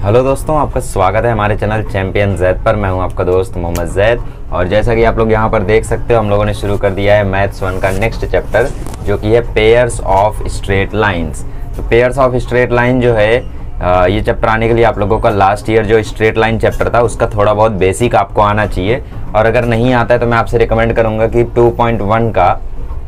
Hello दोस्तों, आपका स्वागत है हमारे चैनल चैंपियन जैद पर। मैं हूं आपका दोस्त मोहम्मद जैद और जैसा कि आप लोग यहां पर देख सकते हो, हम लोगों ने शुरू कर दिया है मैथ्स 1 का नेक्स्ट चैप्टर, जो कि है पेयर्स ऑफ स्ट्रेट लाइंस। तो पेयर्स ऑफ स्ट्रेट लाइन जो है ये चैप्टर आने के लिए आप लोगों का लास्ट ईयर जो स्ट्रेट लाइन चैप्टर था उसका थोड़ा बहुत बेसिक आपको आना चाहिए। और अगर नहीं आता है तो मैं आपसे रिकमेंड करूँगा कि 2.1 का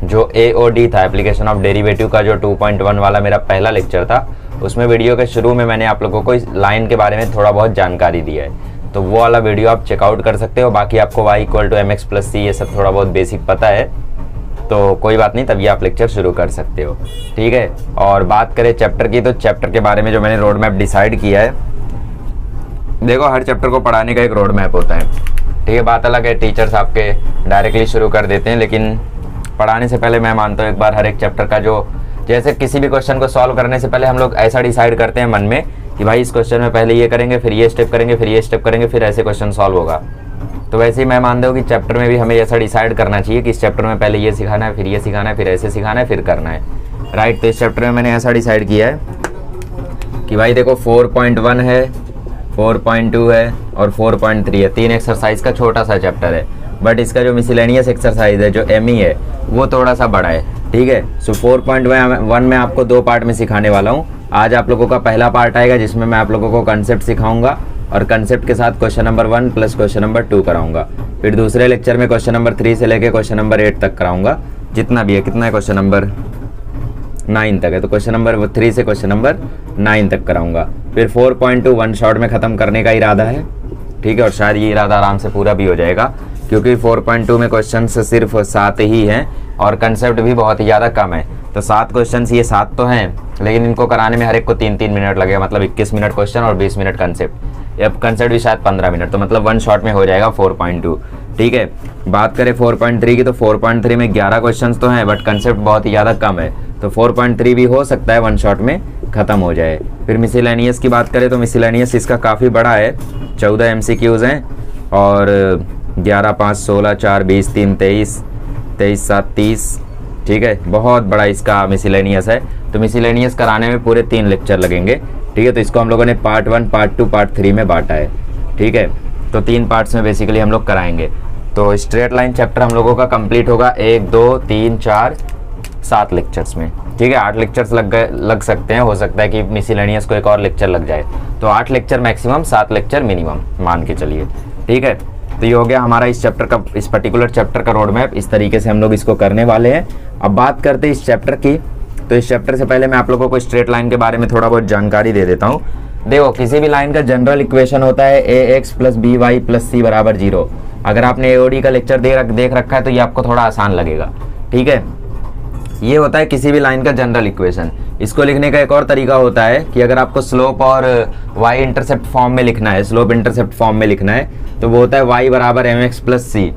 जो AOD था, एप्लीकेशन ऑफ डेरिवेटिव का जो 2.1 वाला मेरा पहला लेक्चर था, उसमें वीडियो के शुरू में मैंने आप लोगों को इस लाइन के बारे में थोड़ा बहुत जानकारी दी है, तो वो वाला वीडियो आप चेकआउट कर सकते हो। बाकी आपको y = mx + c ये सब थोड़ा बहुत बेसिक पता है, तो कोई बात नहीं, तभी आप लेक्चर शुरू कर सकते हो, ठीक है। और बात करें चैप्टर की, तो चैप्टर के बारे में जो मैंने रोड मैप डिसाइड किया है, देखो हर चैप्टर को पढ़ाने का एक रोड मैप होता है, ठीक है। बात अलग है, टीचर्स आपके डायरेक्टली शुरू कर देते हैं, लेकिन पढ़ाने से पहले मैं मानता हूँ एक बार हर एक चैप्टर का जो, जैसे किसी भी क्वेश्चन को सॉल्व करने से पहले हम लोग ऐसा डिसाइड करते हैं मन में कि भाई इस क्वेश्चन में पहले ये करेंगे, फिर ये स्टेप करेंगे, फिर ये स्टेप करेंगे, फिर ऐसे क्वेश्चन सॉल्व होगा। तो वैसे ही मैं मानता हूँ कि चैप्टर में भी हमें ऐसा डिसाइड करना चाहिए कि इस चैप्टर में पहले ये सिखाना है, फिर ये सिखाना है, फिर ऐसे सिखाना है, फिर करना है, राइट। तो इस चैप्टर में मैंने ऐसा डिसाइड किया है कि भाई देखो 4.1 है, 4.2 है और 4.3 है, 3 एक्सरसाइज का छोटा सा चैप्टर है। बट इसका जो मिसलेनियस एक्सरसाइज है, जो ME है, वो थोड़ा सा बड़ा है, ठीक है। सो 4.1 में आपको 2 पार्ट में सिखाने वाला हूँ। आज आप लोगों का पहला पार्ट आएगा जिसमें मैं आप लोगों को कंसेप्ट सिखाऊंगा और कंसेप्ट के साथ question number 1 plus question number 2 कराऊंगा। फिर दूसरे लेक्चर में क्वेश्चन नंबर 3 से लेके क्वेश्चन नंबर 8 तक कराऊंगा, जितना भी है। कितना है? क्वेश्चन नंबर 9 तक है, तो क्वेश्चन नंबर 3 से क्वेश्चन नंबर 9 तक कराऊंगा। फिर 4.2 1 शॉट में ख़त्म करने का इरादा है, ठीक है। और शायद ये इरादा आराम से पूरा भी हो जाएगा, क्योंकि 4.2 में क्वेश्चन सिर्फ 7 ही हैं और कंसेप्ट भी बहुत ही ज़्यादा कम है। तो 7 क्वेश्चन ये 7 तो हैं, लेकिन इनको कराने में हर एक को 3-3 मिनट लगेगा, मतलब 21 मिनट क्वेश्चन और 20 मिनट कंसेप्ट। अब कंसेप्ट भी शायद 15 मिनट, तो मतलब 1 शॉट में हो जाएगा 4.2, ठीक है। बात करें 4.3 की, तो 4.3 में 11 क्वेश्चन तो हैं, बट कंसेप्ट बहुत ही ज़्यादा कम है, तो 4.3 भी हो सकता है 1 शॉट में ख़त्म हो जाए। फिर मिसलेनियस की बात करें तो मिसलेनियस इसका काफ़ी बड़ा है, 14 MCQs हैं और 11, 5, 16, 4, 20, 3, 23, 23, 7, 30, ठीक है। बहुत बड़ा इसका मिसलेनियस है, तो मिसलेनियस कराने में पूरे 3 लेक्चर लगेंगे, ठीक है। तो इसको हम लोगों ने पार्ट 1, पार्ट 2, पार्ट 3 में बांटा है, ठीक है। तो 3 पार्ट्स में बेसिकली हम लोग कराएंगे। तो स्ट्रेट लाइन चैप्टर हम लोगों का कंप्लीट होगा 1, 2, 3, 4, 7 लेक्चर्स में, ठीक है। 8 लेक्चर्स लग सकते हैं, हो सकता है कि मिसलेनियस को एक और लेक्चर लग जाए, तो 8 लेक्चर मैक्सिमम, 7 लेक्चर मिनिमम मान के चलिए, ठीक है। तो ये हो गया हमारा इस चैप्टर का, इस पर्टिकुलर चैप्टर का रोड मैप। इस तरीके से हम लोग इसको करने वाले हैं। अब बात करते हैं इस चैप्टर की, तो इस चैप्टर से पहले मैं आप लोगों को स्ट्रेट लाइन के बारे में थोड़ा बहुत जानकारी दे देता हूँ। देखो, किसी भी लाइन का जनरल इक्वेशन होता है AX + BY + C = 0। अगर आपने AOD का लेक्चर देख रखा है तो ये आपको थोड़ा आसान लगेगा, ठीक है। ये होता है किसी भी लाइन का जनरल इक्वेशन। इसको लिखने का एक और तरीका होता है कि अगर आपको स्लोप और y इंटरसेप्ट फॉर्म में लिखना है, स्लोप इंटरसेप्ट फॉर्म में लिखना है, तो वो होता है y = mx + c,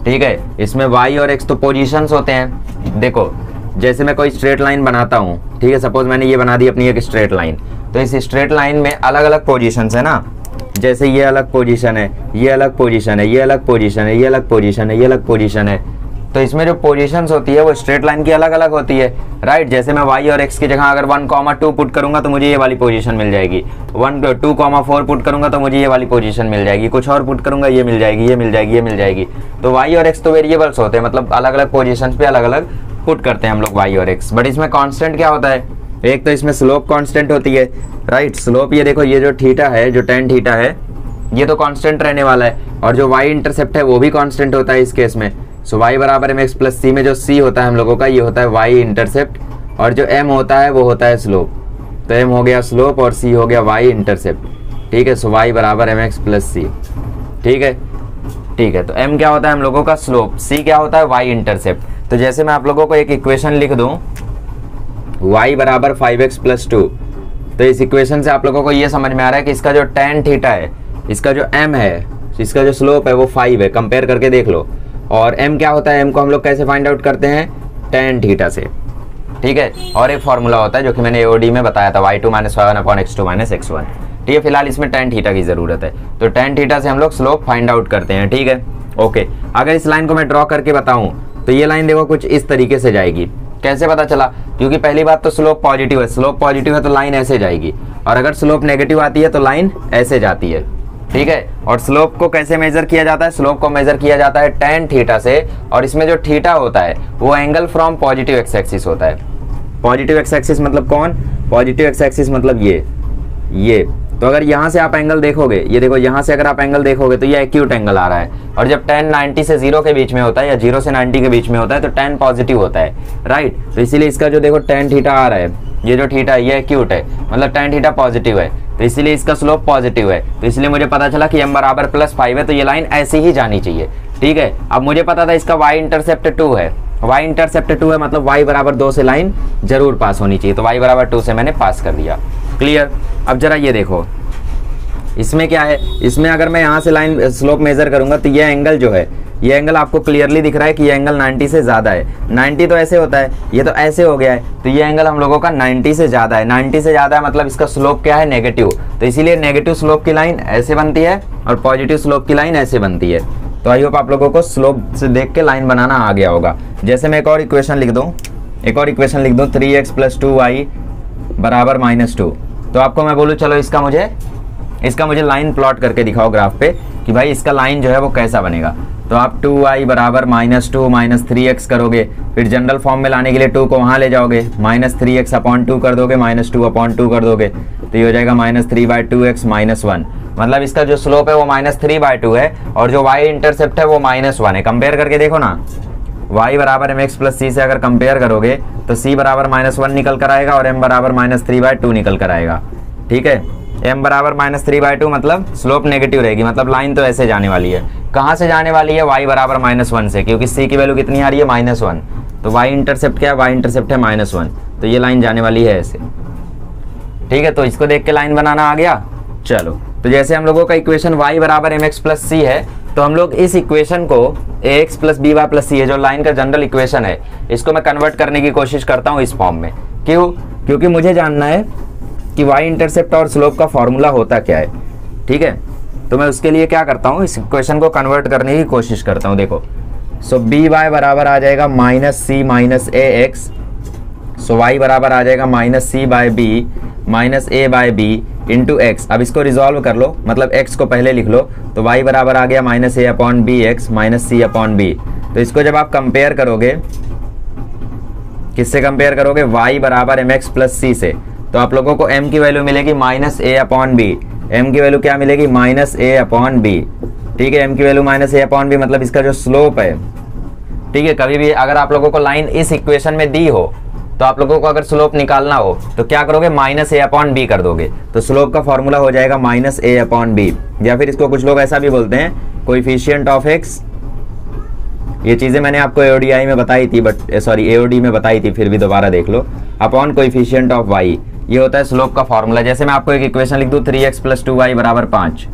ठीक है। इसमें y और x तो पोजीशंस होते हैं। देखो, जैसे मैं कोई स्ट्रेट लाइन बनाता हूँ, ठीक है, सपोज मैंने ये बना दी अपनी एक स्ट्रेट लाइन, तो इस स्ट्रेट लाइन में अलग अलग पोजीशंस है ना, जैसे ये अलग पोजीशन है, ये अलग पोजीशन है, ये अलग पोजीशन है, ये अलग पोजीशन है, ये अलग पोजीशन है। तो इसमें जो पोजीशंस होती है वो स्ट्रेट लाइन की अलग अलग होती है, राइट। जैसे मैं y और x की जगह अगर 1, 2 पुट करूंगा तो मुझे ये वाली पोजीशन मिल जाएगी, 1, 2, 4 पुट करूंगा तो मुझे ये वाली पोजीशन मिल जाएगी, कुछ और पुट करूंगा ये मिल जाएगी, ये मिल जाएगी, ये मिल जाएगी। तो y और x तो वेरिएबल्स होते हैं, मतलब अलग अलग पोजीशंस पे अलग अलग पुट करते हैं हम लोग y और x। बट इसमें कांस्टेंट क्या होता है? एक तो इसमें स्लोप कांस्टेंट होती है, राइट। स्लोप ये देखो, ये जो थीटा है, जो tan थीटा है, ये तो कांस्टेंट रहने वाला है, और जो y इंटरसेप्ट है वो भी कांस्टेंट होता है इस केस में। सो y = mx + c में जो c होता है हम लोगों का, ये होता है y इंटरसेप्ट, और जो m होता है वो होता है स्लोप। तो m हो गया स्लोप और c हो गया y इंटरसेप्ट, ठीक है। सो y = mx + c, ठीक है, ठीक है। तो m क्या होता है हम लोगों का? स्लोप। c क्या होता है? y intercept. तो जैसे मैं आप लोगों को एक इक्वेशन लिख दूं, y = 5x + 2, तो इस इक्वेशन से आप लोगों को ये समझ में आ रहा है कि इसका जो tan थीटा है, इसका जो m है, इसका जो स्लोप है वो 5 है, कंपेयर करके देख लो। और m क्या होता है? m को हम लोग कैसे फाइंड आउट करते हैं? tan थीटा से, ठीक है। और एक फॉर्मूला होता है जो कि मैंने AOD में बताया था, y2 - y1 x2 - x1, ठीक है। फिलहाल इसमें tan थीटा की जरूरत है, तो tan थीटा से हम लोग स्लोप फाइंड आउट करते हैं, ठीक है, ओके। अगर इस लाइन को मैं ड्रॉ करके बताऊं तो ये लाइन देखो कुछ इस तरीके से जाएगी, कैसे पता चला? क्योंकि पहली बात तो स्लोप पॉजिटिव है, स्लोप पॉजिटिव है तो लाइन ऐसे जाएगी, और अगर स्लोप नेगेटिव आती है तो लाइन ऐसे जाती है, ठीक है। और स्लोप को कैसे मेजर किया जाता है? स्लोप को मेजर किया जाता है tan थीटा से, और इसमें जो थीटा होता है वो angle from positive x axis होता है। पॉजिटिव एक्स एक्सिस मतलब कौन? पॉजिटिव एक्स एक्सिस मतलब ये। तो अगर यहाँ से आप एंगल देखोगे, ये देखो यहाँ से अगर आप एंगल देखोगे तो ये एक्यूट एंगल आ रहा है, और जब tan 90 से 0 के बीच में होता है या 0 से 90 के बीच में होता है तो tan पॉजिटिव होता है, राइट। तो इसीलिए इसका जो देखो tan थीटा आ रहा है, ये जो थीटा है ये एक्यूट है, मतलब tan थीटा पॉजिटिव है, तो इसीलिए इसका स्लोप पॉजिटिव है। तो इसलिए मुझे पता चला कि m बराबर +5 है, तो ये लाइन ऐसी ही जानी चाहिए, ठीक है। अब मुझे पता था इसका y इंटरसेप्ट 2 है, y इंटरसेप्ट 2 है, मतलब y बराबर 2 से लाइन जरूर पास होनी चाहिए, तो y बराबर 2 से मैंने पास कर दिया। क्लियर? अब जरा ये देखो, इसमें क्या है, इसमें अगर मैं यहाँ से लाइन स्लोप मेजर करूंगा तो ये एंगल जो है, ये एंगल आपको क्लियरली दिख रहा है कि ये एंगल 90 से ज़्यादा है। 90 तो ऐसे होता है, ये तो ऐसे हो गया है, तो ये एंगल हम लोगों का 90 से ज़्यादा है। 90 से ज़्यादा है मतलब इसका स्लोप क्या है? नेगेटिव। तो इसीलिए नेगेटिव स्लोप की लाइन ऐसे बनती है और पॉजिटिव स्लोप की लाइन ऐसे बनती है। तो आई होप आप लोगों को स्लोप से देख के लाइन बनाना आ गया होगा। जैसे मैं एक और इक्वेशन लिख दूँ 3x + 2y बराबर -2, तो आपको मैं बोलूँ चलो इसका मुझे लाइन प्लॉट करके दिखाओ ग्राफ पे कि भाई इसका लाइन जो है वो कैसा बनेगा। तो आप 2y बराबर -2 -3x करोगे, फिर जनरल फॉर्म में लाने के लिए 2 को वहाँ ले जाओगे, -3x/2 कर दोगे, -2/2 कर दोगे, तो ये हो जाएगा -3/2x -1। मतलब इसका जो स्लोप है वो -3/2 है, और जो y इंटरसेप्ट है वो -1 है। कंपेयर करके देखो ना, y बराबर mx + c से अगर कंपेयर करोगे तो c बराबर -1 निकल कर आएगा और m बराबर -3/2 निकल कर आएगा, ठीक है। m बराबर -3/2 मतलब स्लोप नेगेटिव रहेगी, मतलब लाइन तो ऐसे जाने वाली है। कहाँ से जाने वाली है? y बराबर -1 से, क्योंकि c की वैल्यू कितनी आ रही है? -1। तो y इंटरसेप्ट क्या है? y इंटरसेप्ट है -1, तो ये लाइन जाने वाली है ऐसे, ठीक है। तो इसको देख के लाइन बनाना आ गया। चलो, तो जैसे हम लोगों का इक्वेशन y बराबर mx + c है, तो हम लोग इस इक्वेशन को ax + by + c है, जो लाइन का जनरल इक्वेशन है, इसको मैं कन्वर्ट करने की कोशिश करता हूँ इस फॉर्म में। क्यों? क्योंकि मुझे जानना है कि y इंटरसेप्ट और स्लोप का फॉर्मूला होता क्या है, ठीक है। तो मैं उसके लिए क्या करता हूँ, इस इक्वेशन को कन्वर्ट करने की कोशिश करता हूँ। देखो, सो by बराबर आ जाएगा -c - ax, सो y बराबर आ जाएगा -c/b -a/b इंटू x। अब इसको रिजॉल्व कर लो, मतलब x को पहले लिख लो, तो y बराबर आ गया -a/bx -c/b। तो इसको जब आप कंपेयर करोगे, किससे कंपेयर करोगे? y बराबर mx + c से, तो आप लोगों को m की वैल्यू मिलेगी -a/b। m की वैल्यू क्या मिलेगी? -a/b, ठीक है। m की वैल्यू -a/b मतलब इसका जो स्लोप है, ठीक है। कभी भी अगर आप लोगों को लाइन इस इक्वेशन में दी हो, तो आप लोगों को अगर स्लोप निकालना हो तो क्या करोगे? -a/b कर दोगे, तो स्लोप का फॉर्मूला हो जाएगा -a/b। या फिर इसको कुछ लोग ऐसा भी बोलते हैं, कोएफिशिएंट ऑफ x। ये चीज़ें मैंने आपको AODI में बताई थी, AOD में बताई थी, फिर भी दोबारा देख लो, अपॉन कोएफिशिएंट ऑफ y। ये होता है स्लोप का फॉर्मूला। जैसे मैं आपको एक इक्वेशन लिख दूँ 3x + 2y बराबर 5,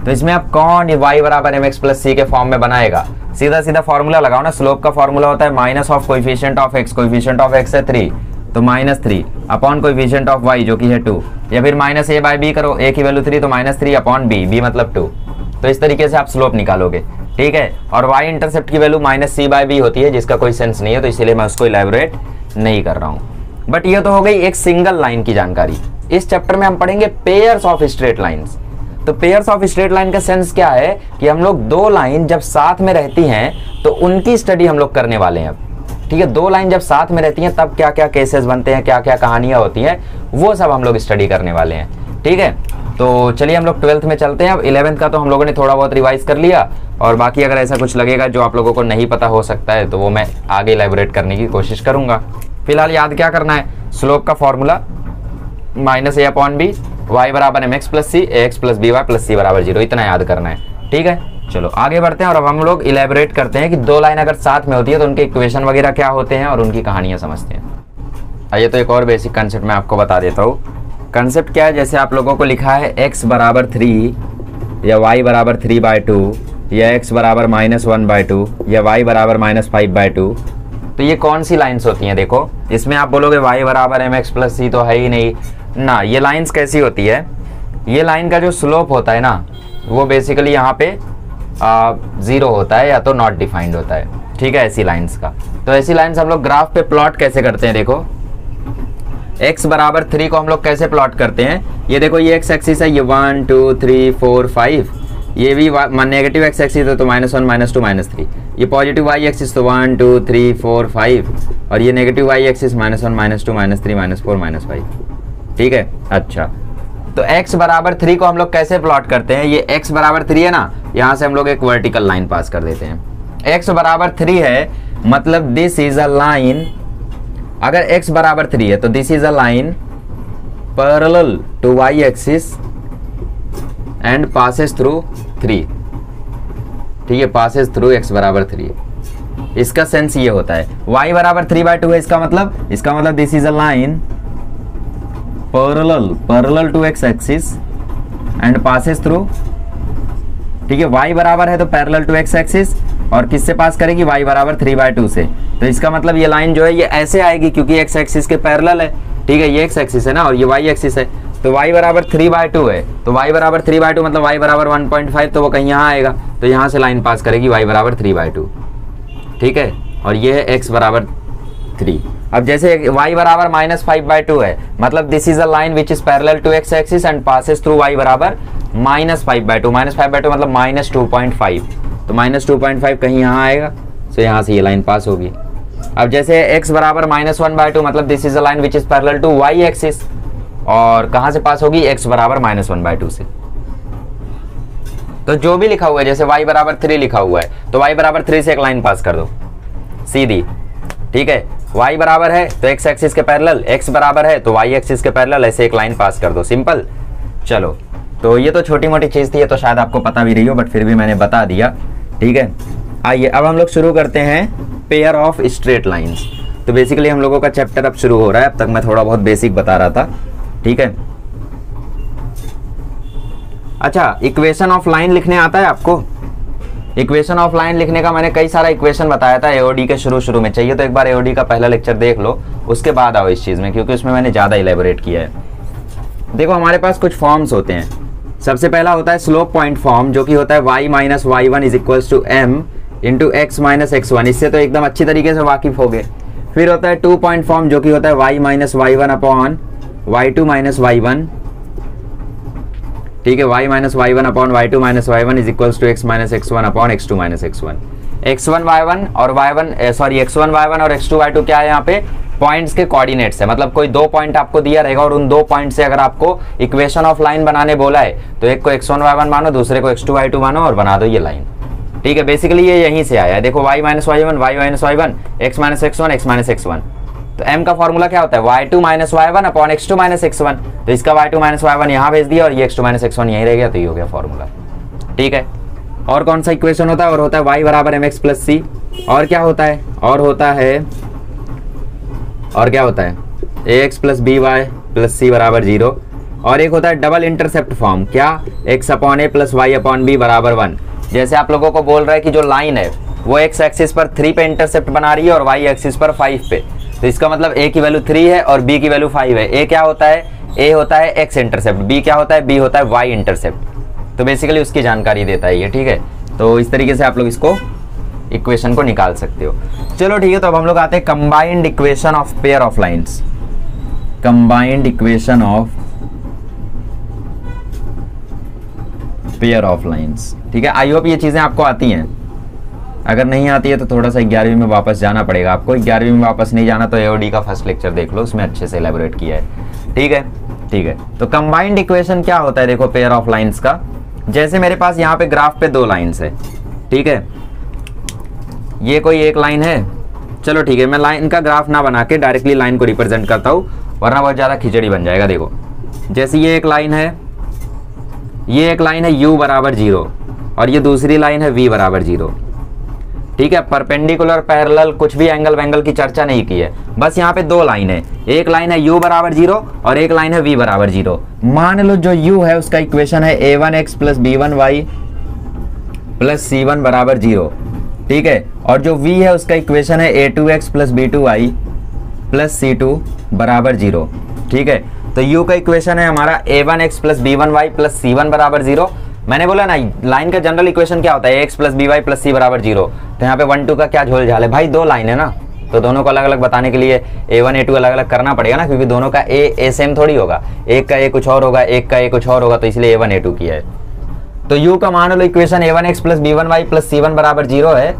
तो इसमें आप कौन y बराबर mx + c के फॉर्म में बनाएगा? सीधा सीधा फॉर्मूला लगाओ ना। स्लोप का फॉर्मूला होता है minus of coefficient of x, coefficient of x है 3, तो -3 अपॉन कोएफिशिएंट ऑफ y जो कि है 2, या फिर -a/b करो, a की वैल्यू 3 तो -3 अपॉन b, b मतलब 2। तो इस तरीके से आप स्लोप निकालोगे, ठीक है। और y इंटरसेप्ट की वैल्यू -c/b होती है, जिसका कोई सेंस नहीं है, तो इसीलिए मैं उसको इलैबोरेट नहीं कर रहा हूँ। बट ये तो हो गई एक सिंगल लाइन की जानकारी। इस चैप्टर में हम पढ़ेंगे पेयर्स ऑफ स्ट्रेट लाइंस। तो पेयर्स ऑफ स्ट्रेट लाइन का सेंस क्या है कि हम लोग दो लाइन जब साथ में रहती हैं तो उनकी स्टडी हम लोग करने वाले हैं, ठीक है। दो लाइन जब साथ में रहती हैं तब क्या क्या केसेस बनते हैं, क्या क्या कहानियां होती हैं, वो सब हम लोग स्टडी करने वाले हैं, ठीक है। तो चलिए हम लोग 12th में चलते हैं। अब 11th का तो हम लोगों ने थोड़ा बहुत रिवाइज कर लिया, और बाकी अगर ऐसा कुछ लगेगा जो आप लोगों को नहीं पता हो सकता है तो वो मैं आगे इलैबोरेट करने की कोशिश करूंगा। फिलहाल याद क्या करना है? स्लोप का फॉर्मूला -a/b, y बराबर mx + c, ax + by + c बराबर 0, इतना याद करना है, ठीक है। चलो आगे बढ़ते हैं और अब हम लोग इलैबोरेट करते हैं कि दो लाइन अगर साथ में होती है तो उनके इक्वेशन वगैरह क्या होते हैं और उनकी कहानियां समझते हैं। आइए तो एक और बेसिक कंसेप्ट मैं आपको बता देता हूँ। कंसेप्ट क्या है? जैसे आप लोगों को लिखा है x बराबर 3 या y बराबर 3/2 या x बराबर -1/2 या y बराबर -5/2, तो ये कौन सी लाइंस होती हैं? देखो, इसमें आप बोलोगे y बराबर mx + c तो है ही नहीं ना। ये लाइंस कैसी होती है? ये लाइन का जो स्लोप होता है ना, वो बेसिकली यहाँ पे 0 होता है या तो नॉट डिफाइंड होता है। ठीक है, ऐसी लाइंस का। तो ऐसी लाइंस हम लोग ग्राफ पे प्लॉट कैसे करते हैं, देखो x बराबर 3 को हम लोग कैसे प्लॉट करते हैं, ये देखो ये x एक्सिस है, ये 1 2 3 4 5, ये भी नेगेटिव x एक्सिस है तो -1 -2 -3, ये पॉजिटिव y एक्सिस तो 1 2 3 4 5, और ये नेगेटिव y एक्सिस -1 -2 -3 -4 -5, ठीक है। अच्छा, तो x बराबर 3 को हम लोग कैसे प्लॉट करते हैं, ये x बराबर 3 है ना, यहाँ से हम लोग एक वर्टिकल लाइन पास कर देते हैं। x बराबर 3 है, मतलब दिस इज अ लाइन, अगर x बराबर 3 है तो this is a line parallel to y axis and passes through 3, ठीक है, पासेस थ्रू x बराबर 3। इसका सेंस ये होता है, y बराबर 3/2 है, इसका मतलब this is a line parallel to x axis and passes through, ठीक है, y बराबर है तो पैरेलल टू x एक्सिस, और किससे पास करेगी, y बराबर 3/2 से। तो इसका मतलब ये लाइन जो है ये ऐसे आएगी क्योंकि x एक्सिस के पैरेलल है, ठीक है, ये x एक्सिस है ना और ये y एक्सिस है, तो y बराबर 3/2 है, तो y बराबर 3/2 मतलब y बराबर 1.5, तो वो कहीं यहाँ आएगा, तो यहाँ से लाइन पास करेगी y बराबर 3/2, ठीक है, और ये है x बराबर 3। अब जैसे y बराबर -5/2 है, मतलब this is a line which is parallel to x axis and passes through y बराबर -5/2, -5/2 मतलब -2.5, तो -2.5 कहीं यहाँ आएगा, तो यहाँ से ये लाइन पास होगी। अब जैसे x बराबर -1/2 मतलब this is a line which is parallel to y axis, और कहाँ से पास होगी, x बराबर -1/2 से। तो जो भी लिखा हुआ है, जैसे y बराबर 3 लिखा हुआ है, तो y बराबर 3 से एक लाइन पास कर दो सीधी, ठीक है, y बराबर है तो x एक्सिस के पैरेलल, x बराबर है तो y एक्सिस के पैरेलल, ऐसे एक लाइन पास कर दो, सिंपल। चलो, तो ये तो छोटी मोटी चीज़ थी, ये तो शायद आपको पता भी रही हो, बट फिर भी मैंने बता दिया, ठीक है। आइए अब हम लोग शुरू करते हैं पेयर ऑफ स्ट्रेट लाइंस। तो बेसिकली हम लोगों का चैप्टर अब शुरू हो रहा है, अब तक मैं थोड़ा बहुत बेसिक बता रहा था, ठीक है। अच्छा, इक्वेशन ऑफ लाइन लिखने आता है आपको? इक्वेशन ऑफ लाइन लिखने का मैंने कई सारा इक्वेशन बताया था एओडी के शुरू में, चाहिए तो एक बार एओडी का पहला लेक्चर देख लो, उसके बाद आओ इस चीज़ में, क्योंकि उसमें मैंने ज़्यादा इलेबोरेट किया है। देखो हमारे पास कुछ फॉर्म्स होते हैं, सबसे पहला होता है स्लोप पॉइंट फॉर्म, जो कि होता है y - y1 is equals to m into x - x1, इससे तो एकदम अच्छी तरीके से वाकिफ हो गए। फिर होता है 2 पॉइंट फॉर्म, जो कि होता है y - y1 upon y2 - y1, ठीक है, y - y1 upon y2 - y1 is equals to x - x1 upon x2 - x1। x1 y1 और x1 y1 और x2 y2 क्या है, यहाँ पे पॉइंट्स के कोऑर्डिनेट्स है, मतलब कोई 2 पॉइंट आपको दिया रहेगा और उन 2 पॉइंट से अगर आपको इक्वेशन ऑफ लाइन बनाने बोला है, तो एक को x1 y1 मानो, दूसरे को x2 y2 मानो और बना दो ये लाइन, ठीक है। बेसिकली ये यहीं से आया है, देखो y - y1 x - x1 x - x1, तो m का फॉर्मूला क्या होता है, y2 - y1 upon x2 - x1, तो इसका y2 - y1 यहाँ भेज दिया और ये x2 - x1 यहीं रह गया, तो ये हो गया फॉर्मूला, ठीक है। और कौन सा इक्वेशन होता है, और होता है y बराबर mx प्लस c, और क्या होता है, और क्या होता है ax plus B Y plus C बराबर 0, और एक होता है डबल इंटरसेप्ट फॉर्म, क्या, x upon a plus Y upon B बराबर 1। जैसे आप लोगों को बोल रहा है कि जो लाइन है वो x एक्सिस पर 3 पे इंटरसेप्ट बना रही है और y एक्सिस पर 5 पे, तो इसका मतलब a की वैल्यू 3 है और b की वैल्यू 5 है। a क्या होता है, a होता है x इंटरसेप्ट, b क्या होता है, b होता है y इंटरसेप्ट, तो बेसिकली उसकी जानकारी देता है ये, ठीक है। तो इस तरीके से आप लोग इसको इक्वेशन को निकाल सकते हो। चलो ठीक है, तो अब हम लोग आते हैं combined equation of pair of lines, combined equation of pair of lines, ठीक है। आई होप ये चीजें आपको आती हैं, अगर नहीं आती है तो थोड़ा सा 11वीं में वापस जाना पड़ेगा आपको। 11वीं में वापस नहीं जाना तो एओडी का फर्स्ट लेक्चर देख लो, उसमें अच्छे से एलैबोरेट किया है, ठीक है, ठीक है। तो कंबाइंड इक्वेशन क्या होता है, देखो पेयर ऑफ लाइंस का, जैसे मेरे पास यहाँ पे ग्राफ पे 2 लाइंस है, ठीक है, ये कोई एक लाइन है, चलो ठीक है, मैं लाइन का ग्राफ ना बना के डायरेक्टली लाइन को रिप्रेजेंट करता हूँ, वरना बहुत ज़्यादा खिचड़ी बन जाएगा। देखो जैसे ये एक लाइन है, ये एक लाइन है u बराबर 0 और ये दूसरी लाइन है v बराबर 0, ठीक है। परपेंडिकुलर पैरेलल कुछ भी एंगल वैंगल की चर्चा नहीं की है, बस यहाँ पे 2 लाइन है, एक लाइन है u बराबर 0 और एक लाइन है v बराबर 0। मान लो जो u है उसका इक्वेशन है a1x plus b1y plus c1 बराबर 0, ठीक है, और जो v है उसका इक्वेशन है a2x plus b2y plus c2 बराबर 0, ठीक है। तो u का इक्वेशन है हमारा a1x plus b1y plus c1 बराबर 0, मैंने बोला ना लाइन का जनरल इक्वेशन क्या होता है, X plus B Y plus C बराबर 0। तो यहाँ पे 1 2 का क्या झोल झाल है भाई, दो लाइन है ना, तो दोनों को अलग अलग बताने के लिए A1 A2 अलग अलग करना पड़ेगा ना, क्योंकि दोनों का ए सेम थोड़ी होगा, एक का ए कुछ और होगा, एक का ए कुछ और होगा, तो इसलिए A1 A2 किया है। तो u का मान लो equation A1x plus B1y plus C1 बराबर 0 है,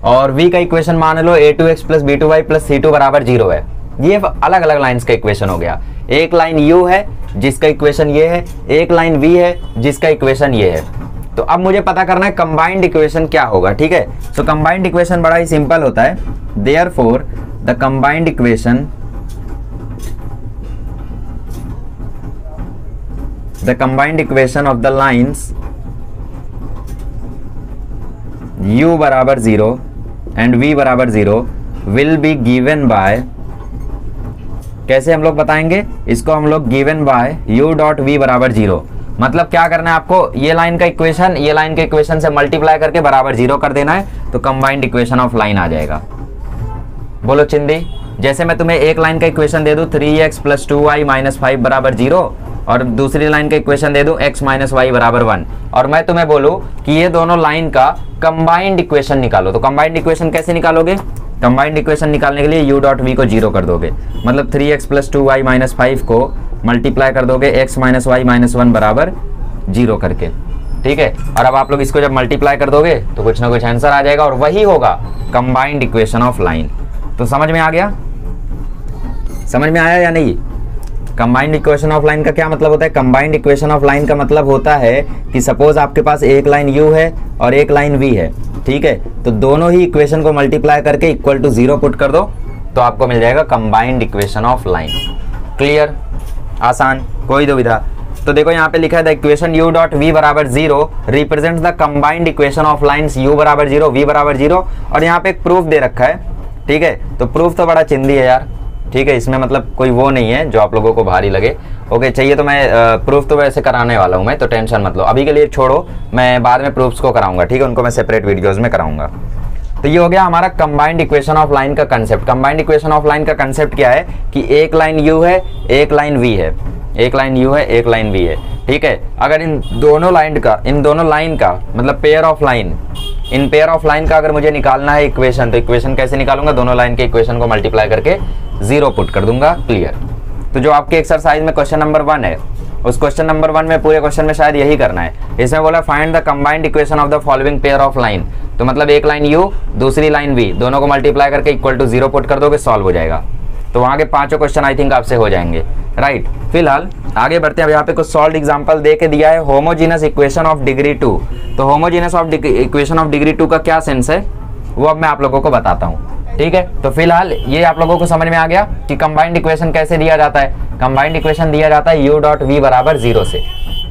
और v का इक्वेशन मान लो A2x plus B2y plus C2 बराबर 0 है। ये अलग अलग लाइन्स का इक्वेशन हो गया। एक लाइन u है जिसका इक्वेशन ये है, एक लाइन v है जिसका इक्वेशन ये है। तो अब मुझे पता करना है कंबाइंड इक्वेशन क्या होगा, ठीक है। सो कंबाइंड इक्वेशन बड़ा ही सिंपल होता है, therefore the combined equation of the lines u बराबर 0 एंड v बराबर 0 विल बी गिवन बाय, कैसे हम लोग बताएंगे इसको, हम लोग given by u dot v बराबर 0। मतलब क्या करना है आपको, ये लाइन का इक्वेशन ये लाइन के इक्वेशन से मल्टीप्लाई करके बराबर 0 कर देना है, तो कंबाइंड इक्वेशन ऑफ लाइन आ जाएगा। बोलो चिंदी, जैसे मैं तुम्हें एक लाइन का इक्वेशन दे दूं 3x प्लस 2y माइनस 5 बराबर 0, और दूसरी लाइन का इक्वेशन दे दूं x माइनस वाई बराबर 1, और मैं तुम्हें बोलूं कि ये दोनों लाइन का कंबाइंड इक्वेशन निकालो, तो कंबाइंड इक्वेशन कैसे निकालोगे, कंबाइंड इक्वेशन निकालने के लिए u डॉट v को 0 कर दोगे, मतलब 3x प्लस 2y माइनस 5 को मल्टीप्लाई कर दोगे x माइनस वाई माइनस 1 बराबर 0 करके, ठीक है। और अब आप लोग इसको जब मल्टीप्लाई कर दोगे तो कुछ ना कुछ आंसर आ जाएगा, और वही होगा कंबाइंड इक्वेशन ऑफ लाइन। तो समझ में आ गया, समझ में आया या नहीं। कंबाइंड इक्वेशन ऑफ लाइन का क्या मतलब होता है, कंबाइंड इक्वेशन ऑफ लाइन का मतलब होता है कि सपोज आपके पास एक लाइन u है और एक लाइन v है, ठीक है। तो दोनों ही इक्वेशन को मल्टीप्लाई करके इक्वल टू 0 पुट कर दो, तो आपको मिल जाएगा combined equation of line. Clear, आसान, कोई दुविधा। तो देखो यहाँ पे लिखा है the equation u dot v बराबर 0 represent the combined equation of lines u बराबर 0 v बराबर 0, और यहाँ पे एक प्रूफ दे रखा है, ठीक है। तो प्रूफ तो बड़ा चिंदी है यार, ठीक है, इसमें मतलब कोई वो नहीं है जो आप लोगों को भारी लगे। ओके चाहिए तो मैं प्रूफ तो वैसे कराने वाला हूँ मैं, तो टेंशन मत लो, अभी के लिए छोड़ो, मैं बाद में प्रूफ्स को कराऊंगा, ठीक है, उनको मैं सेपरेट वीडियोस में कराऊंगा। तो ये हो गया हमारा कंबाइंड इक्वेशन ऑफ लाइन का concept. Combined equation of line का कंसेप्ट क्या है कि एक लाइन u है एक लाइन v है, एक लाइन u है एक लाइन v है, ठीक है। अगर इन दोनों लाइन का मतलब pair of line, in pair of line का अगर मुझे निकालना है इक्वेशन, तो इक्वेशन कैसे निकालूंगा, दोनों लाइन के इक्वेशन को मल्टीप्लाई करके 0 पुट कर दूंगा। क्लियर। तो जो आपके एक्सरसाइज में क्वेश्चन नंबर 1 है, उस क्वेश्चन नंबर 1 में पूरे क्वेश्चन में शायद यही करना है। इसमें बोला find the combined equation of the following pair of line, तो मतलब एक लाइन u दूसरी लाइन v, दोनों को मल्टीप्लाई करके इक्वल टू 0 पुट कर दोगे, सॉल्व हो जाएगा। तो वहां के 5 क्वेश्चन आई थिंक आपसे हो जाएंगे, राइट। फिलहाल आगे बढ़ते हैं। अब यहाँ पे कुछ सॉल्व एग्जांपल दे के दिया है, होमोजीनस इक्वेशन ऑफ डिग्री 2। तो homogeneous of equation of degree 2 का क्या सेंस है वो अब मैं आप लोगों को बताता हूँ, ठीक है। तो फिलहाल ये आप लोगों को समझ में आ गया कि कंबाइंड इक्वेशन कैसे दिया जाता है। कंबाइंड इक्वेशन दिया जाता है u डॉट v बराबर 0 से,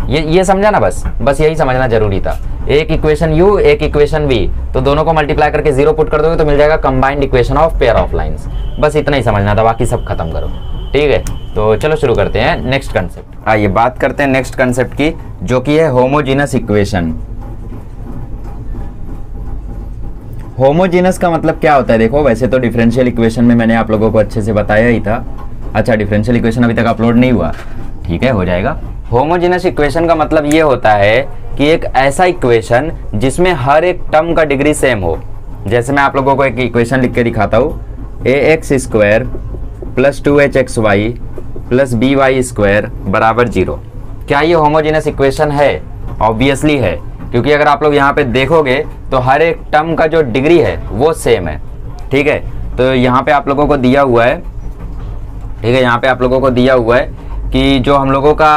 ये समझा ना, बस यही समझना जरूरी था। एक इक्वेशन u एक इक्वेशन v, तो दोनों को मल्टीप्लाई करके 0 पुट कर दोगे तो मिल जाएगा combined equation of pair of lines. बस इतना ही समझना था, बाकी सब खत्म करो, ठीक है। तो चलो शुरू करते हैं नेक्स्ट कंसेप्ट। आइए बात करते हैं नेक्स्ट कंसेप्ट की, जो कि है होमोजीनस इक्वेशन। होमोजीनस का मतलब क्या होता है, देखो वैसे तो डिफरेंशियल इक्वेशन में मैंने आप लोगों को अच्छे से बताया ही था। अच्छा, डिफरेंशियल इक्वेशन अभी तक अपलोड नहीं हुआ, ठीक है, हो जाएगा। होमोजीनस इक्वेशन का मतलब ये होता है कि एक ऐसा इक्वेशन जिसमें हर एक टर्म का डिग्री सेम हो। जैसे मैं आप लोगों को एक इक्वेशन लिख के दिखाता हूँ, ax square plus 2hxy plus by square बराबर 0। क्या ये होमोजीनस इक्वेशन है? ऑब्वियसली है, क्योंकि अगर आप लोग यहाँ पे देखोगे तो हर एक टर्म का जो डिग्री है वो सेम है, ठीक है। तो यहाँ पे आप लोगों को दिया हुआ है, ठीक है, यहाँ पे आप लोगों को दिया हुआ है कि जो हम लोगों का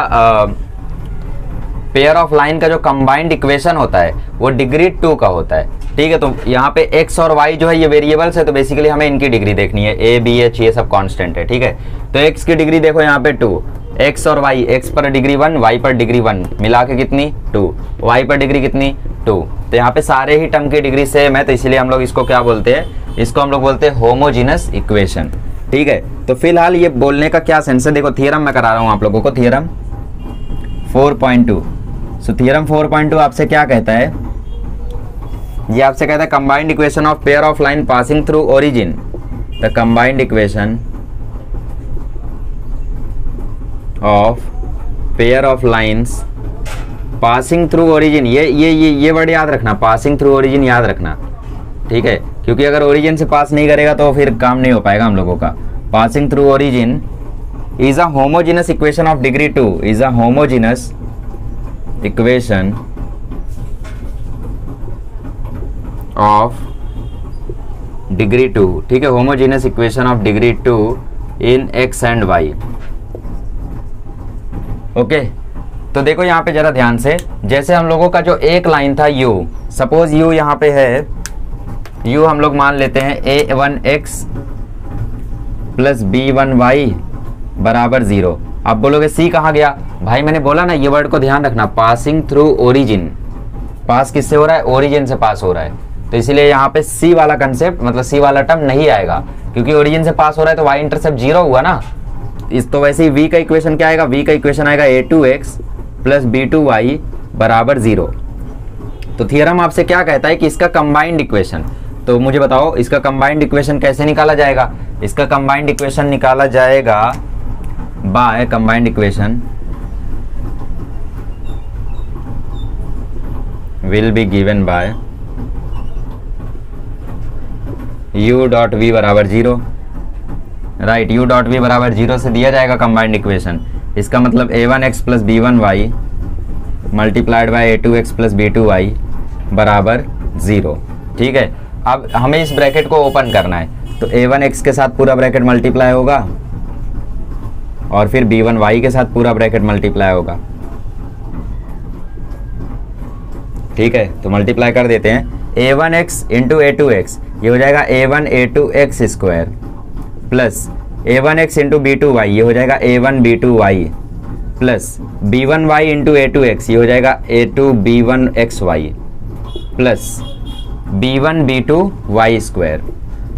पेयर ऑफ लाइन का जो कंबाइंड इक्वेशन होता है वो डिग्री 2 का होता है, ठीक है। तो यहाँ पे x और y जो है ये वेरिएबल्स है, तो बेसिकली हमें इनकी डिग्री देखनी है, a b h ये सब कांस्टेंट है, ठीक है। तो x की डिग्री देखो यहाँ पे 2, x और y, x पर डिग्री 1 y पर डिग्री 1 मिला के कितनी 2, y पर डिग्री कितनी 2। तो यहाँ पे सारे ही टर्म की डिग्री सेम है, तो इसलिए हम लोग इसको क्या बोलते हैं, इसको हम लोग बोलते हैं होमोजीनस इक्वेशन, ठीक है। तो फिलहाल ये बोलने का क्या सेंस है, देखो थियरम मैं करा रहा हूँ आप लोगों को, थियरम 4.2। सो थियरम 4.2 आपसे क्या कहता है, ये आपसे कहता है combined equation of pair of line passing through origin, the combined equation of pair of lines passing through origin, ये वर्ड याद रखना, पासिंग थ्रू ओरिजिन याद रखना, ठीक है, क्योंकि अगर ओरिजिन से पास नहीं करेगा तो फिर काम नहीं हो पाएगा हम लोगों का। Passing through origin is a homogeneous equation of degree 2, is a homogeneous equation of degree 2, ठीक है, homogeneous equation of degree 2 in x and y। Okay, तो देखो यहाँ पे जरा ध्यान से, जैसे हम लोगों का जो एक लाइन था u, सपोज u यहाँ पे है, u हम लोग मान लेते हैं a1x प्लस b1y बराबर 0। अब बोलोगे c कहाँ गया? भाई मैंने बोला ना, ये वर्ड को ध्यान रखना, पासिंग थ्रू ओरिजिन, पास किससे हो रहा है? ओरिजिन से पास हो रहा है, तो इसीलिए यहाँ पे c वाला कंसेप्ट, मतलब c वाला टर्म नहीं आएगा, क्योंकि ओरिजिन से पास हो रहा है तो y इंटरसेप्ट 0 हुआ ना। इस तो वैसे ही v का इक्वेशन क्या आएगा? v का इक्वेशन आएगा a2x प्लस b2y बराबर 0। तो थियरम आपसे क्या कहता है कि इसका कंबाइंड इक्वेशन, तो मुझे बताओ इसका कंबाइंड इक्वेशन कैसे निकाला जाएगा? इसका कंबाइंड इक्वेशन निकाला जाएगा by combined equation will be given by u dot v बराबर 0, राइट, u डॉट v बराबर 0 से दिया जाएगा कंबाइंड इक्वेशन। इसका मतलब a1x plus b1y multiplied by a2x plus b2y बराबर 0, ठीक है। अब हमें इस ब्रैकेट को ओपन करना है, तो a1x के साथ पूरा ब्रैकेट मल्टीप्लाई होगा और फिर b1y के साथ पूरा ब्रैकेट मल्टीप्लाई होगा, ठीक है। तो मल्टीप्लाई कर देते हैं, a1x इंटू a2x, ये हो जाएगा a1 a2x square plus a1x into b2y, ये हो जाएगा a1 b2y plus b1y into a2x, ये हो जाएगा a2 b1xy plus b1 b2y square,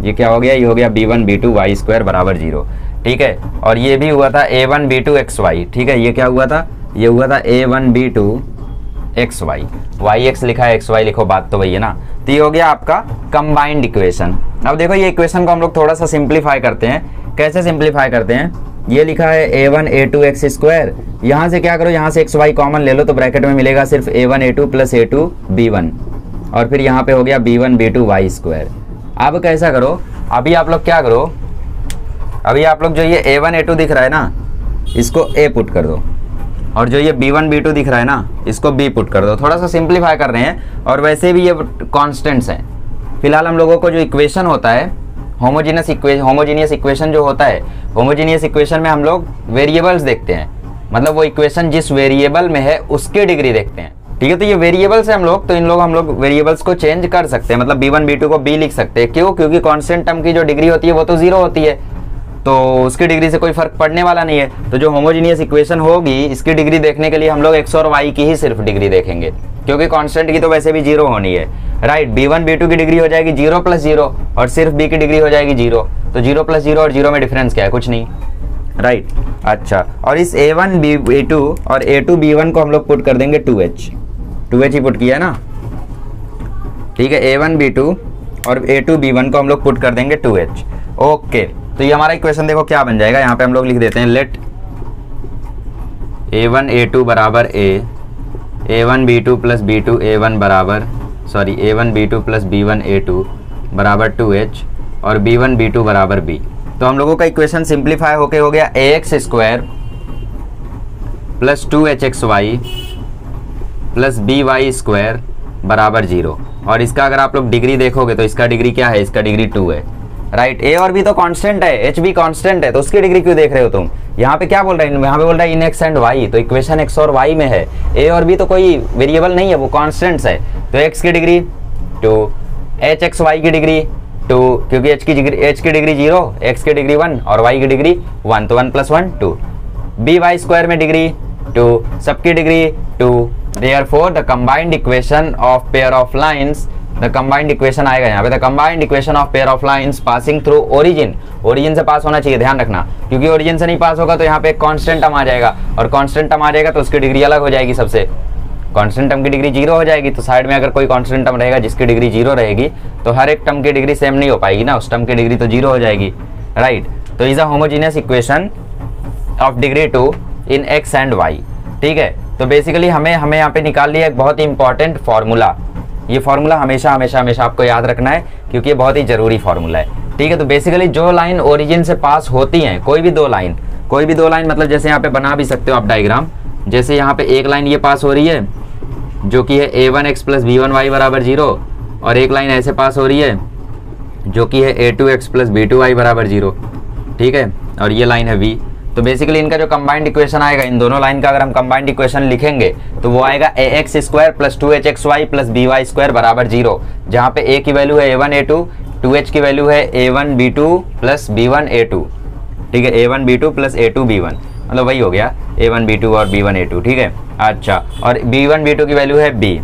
ये क्या हो गया? ये हो गया b1 b2y स्क्वायर बराबर 0, ठीक है। और ये भी हुआ था a1 b2xy, ठीक है, ये क्या हुआ था? ये हुआ था a1 b2xy, yx लिखा है xy लिखो, बात तो वही है ना। तो ये हो गया आपका कंबाइंड इक्वेशन। अब देखो ये इक्वेशन को हम लोग थोड़ा सा सिंप्लीफाई करते हैं। कैसे सिंप्लीफाई करते हैं? ये लिखा है a1 a2x स्क्वायर, यहाँ से क्या करो, यहाँ से xy कॉमन ले लो, तो ब्रैकेट में मिलेगा सिर्फ a1 a2 plus a2 b1, और फिर यहाँ पे हो गया b1 b2y स्क्वायर। अब कैसा करो, अभी आप लोग क्या करो, अभी आप लोग जो ये a1 a2 दिख रहा है ना, इसको a पुट कर दो, और जो ये b1 b2 दिख रहा है ना, इसको b पुट कर दो। थोड़ा सा सिंप्लीफाई कर रहे हैं, और वैसे भी ये कॉन्स्टेंट्स हैं। फिलहाल हम लोगों को जो इक्वेशन होता है, होमोजीनियस इक्वेशन जो होता है, होमोजीनियस इक्वेशन में हम लोग वेरिएबल्स देखते हैं, मतलब वो इक्वेशन जिस वेरिएबल में है उसकी डिग्री देखते हैं, ठीक है। तो ये वेरिएबल्स है हम लोग, तो हम लोग वेरिएबल्स को चेंज कर सकते हैं, मतलब b1 b2 को b लिख सकते हैं। क्यों? क्योंकि कांस्टेंट टर्म की जो डिग्री होती है वो तो 0 होती है, तो उसकी डिग्री से कोई फर्क पड़ने वाला नहीं है। तो जो होमोजीनियस इक्वेशन होगी, इसकी डिग्री देखने के लिए हम लोग x और y की ही सिर्फ डिग्री देखेंगे, क्योंकि कांस्टेंट की तो वैसे भी 0 होनी है, राइट। b1 b2 की डिग्री हो जाएगी 0 प्लस 0, और सिर्फ b की डिग्री हो जाएगी 0, तो 0 प्लस 0 और 0 में डिफरेंस क्या है? कुछ नहीं, राइट। अच्छा, और इस a1 b2 और a2 b1 को हम लोग पुट कर देंगे 2h ही पुट किया है ना, ठीक है। a1 b2 और a2 b1 को हम लोग पुट कर देंगे 2h, ओके। तो ये हमारा इक्वेशन देखो क्या बन जाएगा, यहाँ पे हम लोग लिख देते हैं, लेट a1 a2 बराबर a1 b2 plus b2 a1 बराबर, sorry a1 b2 plus b1 a2 बराबर 2h और b1 b2 बराबर b। तो हम लोगों का इक्वेशन सिंप्लीफाई होके हो गया ax square plus 2hxy plus by square बराबर 0। और इसका अगर आप लोग डिग्री देखोगे तो इसका डिग्री क्या है? इसका डिग्री 2 है, राइट। a और b तो कांस्टेंट है, h भी कांस्टेंट है, तो उसकी डिग्री क्यों देख रहे हो तुम? यहाँ पे क्या बोल रहा है? यहाँ पे बोल रहा है इन x एंड y, तो इक्वेशन x और y में है, a और b तो कोई वेरिएबल नहीं है, वो कांस्टेंट्स है। तो x की डिग्री 2, hxy की डिग्री 2, क्योंकि h की डिग्री 0, x की डिग्री 1 और y की डिग्री 1, तो 1 प्लस 1 2। by स्क्वायर में डिग्री 2, सबकी degree 2। Therefore the combined equation of pair of lines, the combined equation आएगा यहाँ पे, the combined equation of pair of lines passing through origin, origin से पास होना चाहिए, ध्यान रखना, क्योंकि origin से नहीं पास होगा तो यहाँ पे एक कांस्टेंट टर्म आ जाएगा, और कांस्टेंट टर्म आ जाएगा तो उसकी डिग्री अलग हो जाएगी सबसे। कांस्टेंट टर्म की डिग्री 0 हो जाएगी, तो साइड में अगर कोई कांस्टेंट टर्म रहेगा जिसकी डिग्री 0 रहेगी, तो हर एक टर्म की डिग्री सेम नहीं हो पाएगी ना, उस टर्म की डिग्री तो 0 हो जाएगी, राइट। तो is a homogeneous equation of degree 2 in x and y, ठीक है। तो बेसिकली हमें यहाँ पे निकाल लिया एक बहुत ही इंपॉर्टेंट फार्मूला। ये फार्मूला हमेशा हमेशा हमेशा आपको याद रखना है क्योंकि ये बहुत ही जरूरी फार्मूला है। ठीक है, तो बेसिकली जो लाइन ओरिजिन से पास होती हैं, कोई भी दो लाइन मतलब जैसे यहाँ पे बना भी सकते हो आप डायग्राम। जैसे यहाँ पे एक लाइन ये पास हो रही है जो कि है a1x प्लस b1y बराबर 0, और एक लाइन ऐसे पास हो रही है जो कि है a2x प्लस b2y बराबर 0। ठीक है, और ये लाइन है v। तो बेसिकली इनका जो कंबाइंड इक्वेशन आएगा, इन दोनों लाइन का अगर हम कंबाइंड इक्वेशन लिखेंगे तो वो आएगा ax square plus 2hxy plus by square बराबर 0, जहाँ पे a की वैल्यू है a1 a2, 2h की वैल्यू है a1 b2 plus b1 a2। ठीक है, a1 b2 plus a2 b1, मतलब वही हो गया a1 b2 और b1 a2। ठीक है, अच्छा, और b1 b2 की वैल्यू है b।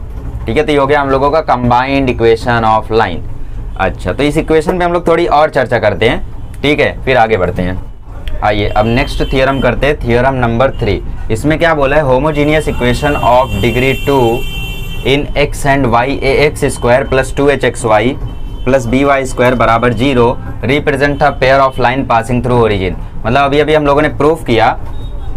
ठीक है, तो ये हो गया हम लोगों का कंबाइंड इक्वेशन ऑफ लाइन। अच्छा, तो इस इक्वेशन पे हम लोग थोड़ी और चर्चा करते हैं। ठीक है, फिर आगे बढ़ते हैं। आइए अब नेक्स्ट थियरम करते हैं, थियरम नंबर 3। इसमें क्या बोला है, homogeneous equation of degree 2 in x and y ax square plus 2hxy plus by square बराबर 0 represent a pair of line passing through origin. मतलब अभी हम लोगों ने प्रूफ किया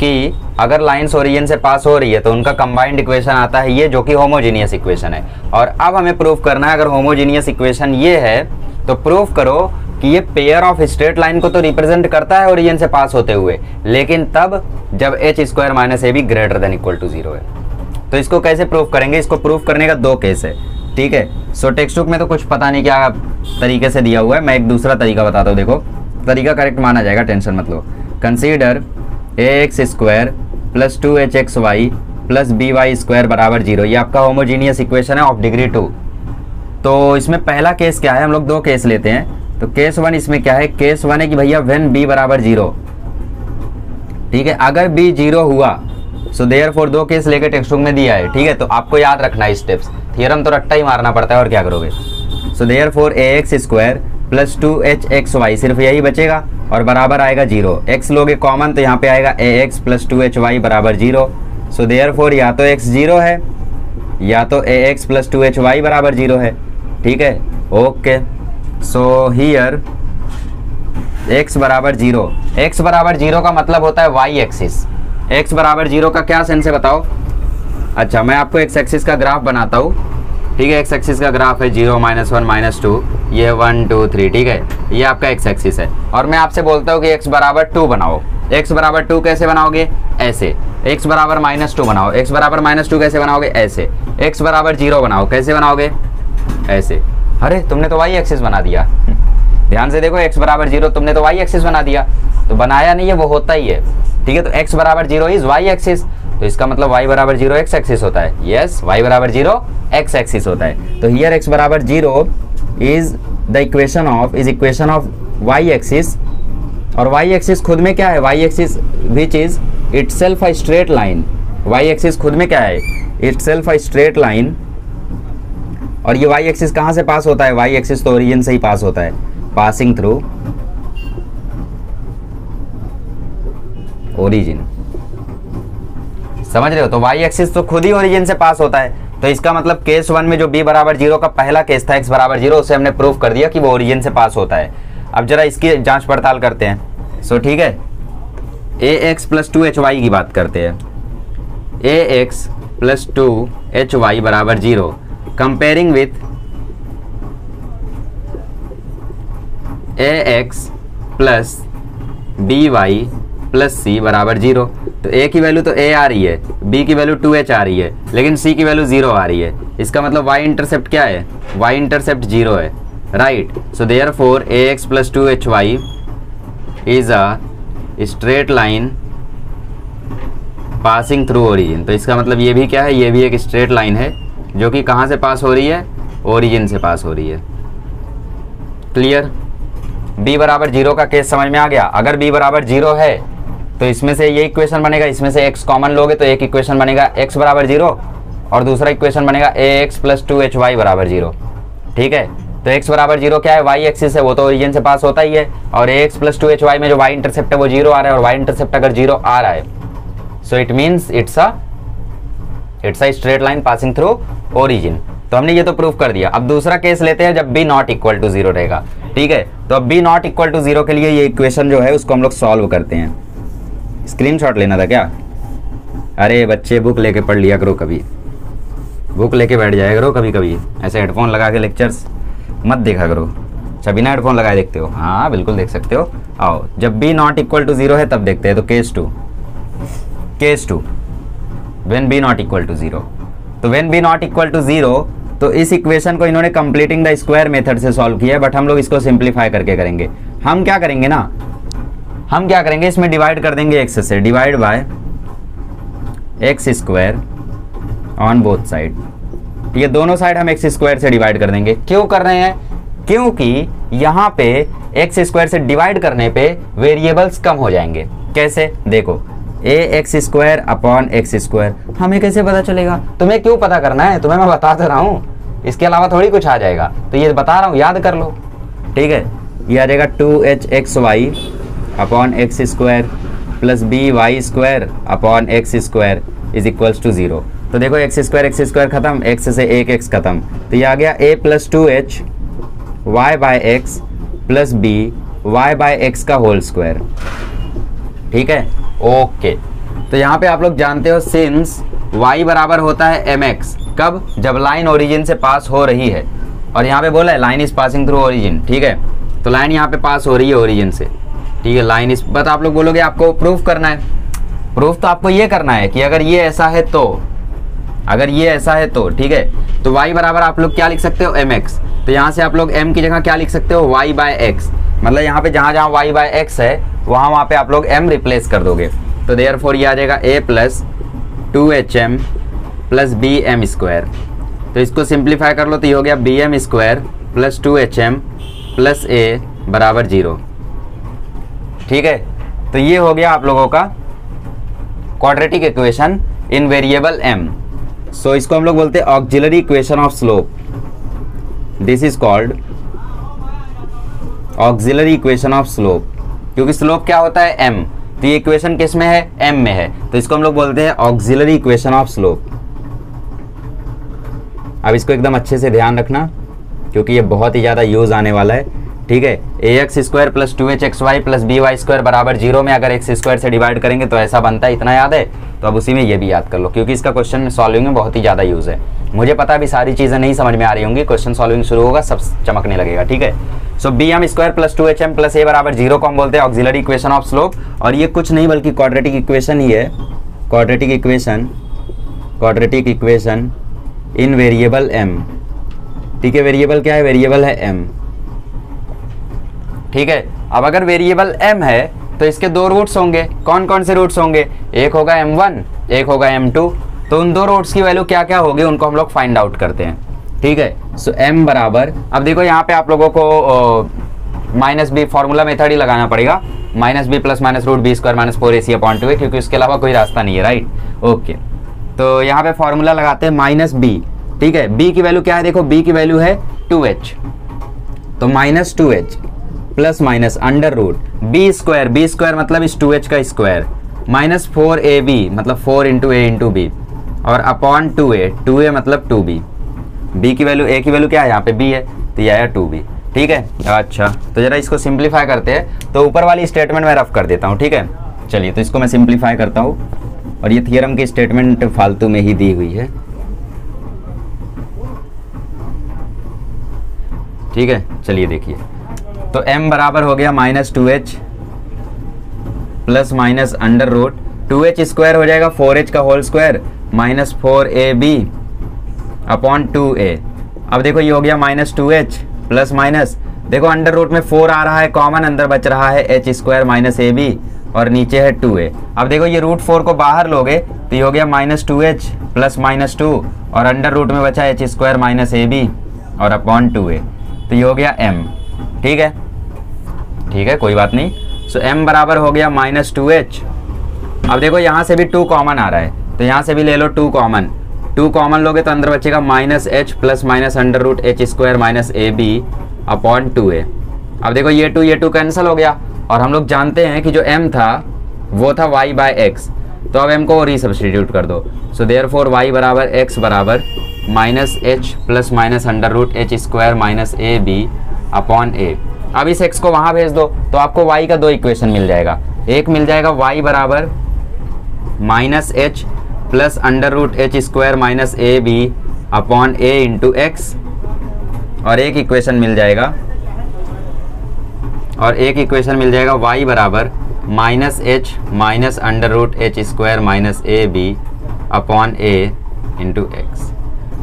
कि अगर लाइन्स ओरिजिन से पास हो रही है तो उनका कंबाइंड इक्वेशन आता है ये, जो कि होमोजीनियस इक्वेशन है। और अब हमें प्रूफ करना है, अगर होमोजीनियस इक्वेशन ये है तो प्रूफ करो कि ये पेयर ऑफ स्ट्रेट लाइन को तो रिप्रेजेंट करता है ओरिजिन से पास होते हुए, लेकिन तब जब h square minus A b greater than equal to 0 है। तो इसको कैसे प्रूफ करेंगे, इसको प्रूफ करने का दो केस है। ठीक है, सो टेक्स्ट बुक में तो कुछ पता नहीं क्या तरीके से दिया हुआ है, मैं एक दूसरा तरीका बताता हूँ। देखो, तरीका करेक्ट माना जाएगा, टेंशन मत लो। Consider ax square plus 2hxy plus by square बराबर 0, ये आपका होमोजीनियस इक्वेशन है ऑफ डिग्री 2। तो इसमें पहला केस क्या है, हम लोग दो केस लेते हैं। तो केस 1 इसमें क्या है, केस 1 है कि भैया व्हेन b बराबर 0। ठीक है, अगर b 0 हुआ, सो देयरफॉर दो केस लेके टेक्स्ट बुक में दिया है। ठीक है, तो आपको याद रखना है स्टेप्स, थियरम तो रट्टा ही मारना पड़ता है, और क्या करोगे। So therefore ax square plus 2hxy सिर्फ यही बचेगा और बराबर आएगा 0। x लोगे कॉमन तो यहाँ पे आएगा ax प्लस 2hy बराबर 0। सो देयरफॉर या तो x 0 है या तो ax प्लस 2hy बराबर 0 है। ठीक है, ओके। सो हियर x बराबर 0, x बराबर 0 का मतलब होता है y एक्सिस। x बराबर 0 का क्या सेंस है बताओ। अच्छा, मैं आपको x एक्सिस का ग्राफ बनाता हूँ। ठीक है, x एक्सिस का ग्राफ है 0 -1 -2, ये 1 2 3। ठीक है, ये आपका x एक्सिस है, और मैं आपसे बोलता हूँ कि x बराबर 2 बनाओ। x बराबर 2 कैसे बनाओगे, ऐसे। x बराबर -2 बनाओ, x बराबर -2 कैसे बनाओगे, ऐसे। x बराबर 0 बनाओ, कैसे बनाओगे, ऐसे। अरे तुमने तो y एक्सिस बना दिया। ध्यान से देखो, x बराबर 0 तुमने तो y एक्सिस बना दिया, तो बनाया नहीं है, वो होता ही है। ठीक है, तो x बराबर 0 इज y एक्सिस, तो इसका मतलब y बराबर 0 x एक्सिस होता है। यस, y बराबर 0 x एक्सिस होता है। तो हियर x बराबर 0 is the equation of y axis, और y एक्सिस खुद में क्या है, y axis which is itself a straight line. y axis खुद में क्या है, इटसेल्फ अ स्ट्रेट लाइन। और ये y एक्सिस कहाँ से पास होता है, y एक्सिस तो ओरिजिन से ही पास होता है, पासिंग थ्रू ओरिजिन। समझ रहे हो, तो y एक्सिस तो खुद ही ओरिजिन से पास होता है। तो इसका मतलब केस 1 में जो b बराबर 0 का पहला केस था, x बराबर 0, उससे हमने प्रूफ कर दिया कि वो ओरिजिन से पास होता है। अब जरा इसकी जांच पड़ताल करते हैं। सो ठीक है, ax प्लस 2hy की बात करते हैं। ax प्लस 2hy बराबर 0 comparing with ax plus by plus c बराबर 0। तो a की वैल्यू तो a आ रही है, b की वैल्यू 2h आ रही है, लेकिन c की वैल्यू 0 आ रही है। इसका मतलब y इंटरसेप्ट क्या है, y इंटरसेप्ट 0 है, right. So therefore ax plus 2hy is a straight line passing through origin. तो इसका मतलब ये भी क्या है, ये भी एक स्ट्रेट लाइन है जो कि कहाँ से पास हो रही है, ओरिजिन से पास हो रही है। क्लियर, b बराबर 0 का केस समझ में आ गया। अगर b बराबर 0 है तो इसमें से ये इक्वेशन बनेगा, इसमें से x कॉमन लोगे तो एक इक्वेशन बनेगा x बराबर 0, और दूसरा इक्वेशन बनेगा ax प्लस 2hy बराबर 0। ठीक है, तो x बराबर 0 क्या है, y एक्सिस है, वो तो ओरिजिन से पास होता ही है, और ax प्लस 2hy में जो y इंटरसेप्ट है वो 0 आ रहा है, और y इंटरसेप्ट अगर 0 आ रहा है, so it means it's a straight line passing through origin. तो हमने ये तो प्रूफ कर दिया। अब दूसरा केस लेते हैं जब b नॉट इक्वल टू 0 रहेगा। ठीक है, तो अब b नॉट इक्वल टू 0 के लिए ये इक्वेशन जो है उसको हम लोग सॉल्व करते हैं। स्क्रीनशॉट लेना था क्या, अरे बच्चे बुक लेके पढ़ लिया करो, कभी बुक लेके बैठ जाया करो, कभी कभी ऐसे हेडफोन लगा के लेक्चर्स मत देखा करो। अच्छा बिना हेडफोन लगाए देखते हो? हाँ बिल्कुल देख सकते हो। आओ, जब b नॉट इक्वल टू 0 है तब देखते हैं। तो case two when b not equal to 0, तो when b not equal to 0, तो इस इक्वेशन को इन्होंने कंप्लीटिंग द स्क्वायर मेथड से सॉल्व किया है, बट हम लोग इसको सिंप्लीफाई करके करेंगे। हम क्या करेंगे ना, हम क्या करेंगे, इसमें डिवाइड कर देंगे x से, divide by X square on both side. ये दोनों साइड हम एक्स स्क्वायर से डिवाइड कर देंगे। क्यों कर रहे हैं? क्योंकि यहाँ पे एक्स स्क्वायर से डिवाइड करने पे वेरिएबल्स कम हो जाएंगे। कैसे? देखो, A X square upon x square, हमें कैसे पता चलेगा? तुम्हें क्यों पता करना है, तुम्हें मैं बता तो रहा हूँ, इसके अलावा थोड़ी कुछ आ जाएगा। तो ये बता रहा हूँ, याद कर लो, ठीक है। ये आ जाएगा 2hxy upon x square plus B Y square upon x square is equals to 0। तो देखो एक्स स्क्वायर खत्म, एक्स से एक एक्स खत्म, तो ये आ गया a plus 2h y by x plus B y by x का होल स्क्वायर। ठीक है, ओके। तो यहाँ पे आप लोग जानते हो सिंस y बराबर होता है mx, कब? जब लाइन ओरिजिन से पास हो रही है, और यहाँ पे बोला है line is passing through origin. ठीक है, तो लाइन यहाँ पे पास हो रही है ओरिजिन से, ठीक है, लाइन इस। बट आप लोग बोलोगे आपको प्रूफ करना है, प्रूफ तो आपको ये करना है कि अगर ये ऐसा है तो, अगर ये ऐसा है तो, ठीक है। तो y बराबर आप लोग क्या लिख सकते हो? mx। तो यहाँ से आप लोग m की जगह क्या लिख सकते हो? y by x. मतलब यहाँ पे जहाँ जहाँ y बाय एक्स है वहाँ पे आप लोग m रिप्लेस कर दोगे। तो देयरफॉर ये आ जाएगा a plus 2hm plus B M square. तो इसको सिंप्लीफाई कर लो तो ये हो गया B M square plus 2hm plus a बराबर 0। ठीक है, तो ये हो गया आप लोगों का quadratic equation in variable m। सो इसको हम लोग बोलते हैं auxiliary equation of slope. This is called auxiliary equation of slope, क्योंकि स्लोप क्या होता है? m। तो ये इक्वेशन किस में है? m में है, तो इसको हम लोग बोलते हैं ऑक्सिलरी इक्वेशन ऑफ स्लोप। अब इसको एकदम अच्छे से ध्यान रखना, क्योंकि ये बहुत ही ज़्यादा यूज आने वाला है। ठीक है, A X square plus 2hxy plus B Y square बराबर 0 में अगर एक्स स्क्वायर से डिवाइड करेंगे तो ऐसा बनता है, इतना याद है? तो अब उसी में ये भी याद कर लो, क्योंकि इसका क्वेश्चन सॉल्विंग में बहुत ही ज़्यादा यूज़ है। मुझे पता है अभी सारी चीज़ें नहीं समझ में आ रही होंगी, क्वेश्चन सॉल्विंग शुरू होगा सब चमकने लगेगा। ठीक है, so B M square plus 2hm plus a बराबर 0 को हम बोलते हैं ऑक्सिलरी इक्वेशन ऑफ स्लोप। और ये कुछ नहीं बल्कि क्वाड्रेटिक इक्वेशन ही है, quadratic equation in variable m। ठीक है, वेरिएबल क्या है? वेरिएबल है m। ठीक है, अब अगर वेरिएबल m है तो इसके दो रूट्स होंगे। कौन कौन से रूट्स होंगे? एक होगा m1, एक होगा m2। तो उन दो रूट्स की वैल्यू क्या क्या होगी उनको हम लोग फाइंड आउट करते हैं। ठीक है, सो m बराबर, अब देखो यहाँ पे आप लोगों को माइनस बी फॉर्मूला मेथड ही लगाना पड़ेगा, minus b plus minus root b square minus 4ac upon 2a, क्योंकि उसके अलावा कोई रास्ता नहीं है, राइट? ओके, तो यहाँ पे फॉर्मूला लगाते हैं माइनस बी। ठीक है, b की वैल्यू क्या है? देखो b की वैल्यू है 2h, तो minus 2h plus minus under root b square मतलब इस 2h का स्क्वायर माइनस 4ab मतलब 4 इंटू a इंटू बी और अपॉन 2a मतलब 2b। b की वैल्यू, a की वैल्यू क्या है? यहाँ पे b है, तो ये आया 2b। ठीक है, अच्छा, तो जरा इसको सिंप्लीफाई करते हैं। तो ऊपर वाली स्टेटमेंट मैं रफ कर देता हूँ। ठीक है, चलिए, तो इसको मैं सिंप्लीफाई करता हूँ, और ये थियरम की स्टेटमेंट फालतू में ही दी हुई है। ठीक है, चलिए देखिए, तो m बराबर हो गया minus 2h plus minus under root 2h square हो जाएगा 4h का whole square minus 4ab upon 2a। अब देखो ये हो गया माइनस 2h प्लस माइनस, देखो अंडर रूट में 4 आ रहा है कॉमन, अंदर बच रहा है h स्क्वायर माइनस ab और नीचे है 2a। अब देखो ये रूट 4 को बाहर लोगे तो ये हो गया माइनस 2h प्लस माइनस 2 और अंडर रूट में बचा h स्क्वायर माइनस ab और अपॉन 2a, तो ये हो गया m। ठीक है, ठीक है, कोई बात नहीं। सो m बराबर हो गया माइनस 2h। अब देखो यहाँ से भी 2 कॉमन आ रहा है, तो यहाँ से भी ले लो 2 कॉमन, 2 कॉमन लोगे तो अंदर बचेगा minus h plus minus under root h square minus ab upon 2a। अब देखो ये 2 कैंसिल हो गया, और हम लोग जानते हैं कि जो m था वो था y बाय एक्स, तो अब m को रीसब्स्टिट्यूट कर दो। सो देयरफॉर y बराबर x बराबर minus h plus minus under root h square minus ab upon a। अब इस x को वहाँ भेज दो तो आपको y का 2 इक्वेशन मिल जाएगा। एक मिल जाएगा y बराबर minus h plus under root h square minus A b upon a into x, और एक इक्वेशन मिल जाएगा y बराबर minus h minus under root h square minus A b upon a into x.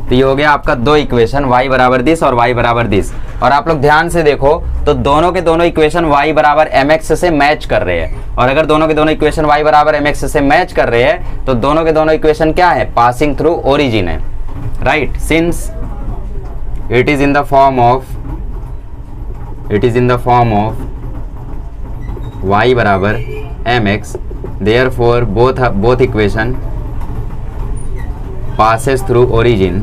तो ये हो गया आपका दो इक्वेशन, y बराबर दिस और y बराबर दिस। और आप लोग ध्यान से देखो तो दोनों के दोनों इक्वेशन y बराबर mx से मैच कर रहे हैं, और अगर दोनों के दोनों इक्वेशन y बराबर mx से मैच कर रहे हैं तो दोनों के दोनों इक्वेशन क्या है, पासिंग थ्रू ओरिजिन है, right. Since it is in the form of y बराबर mx, therefore both equation passes through origin।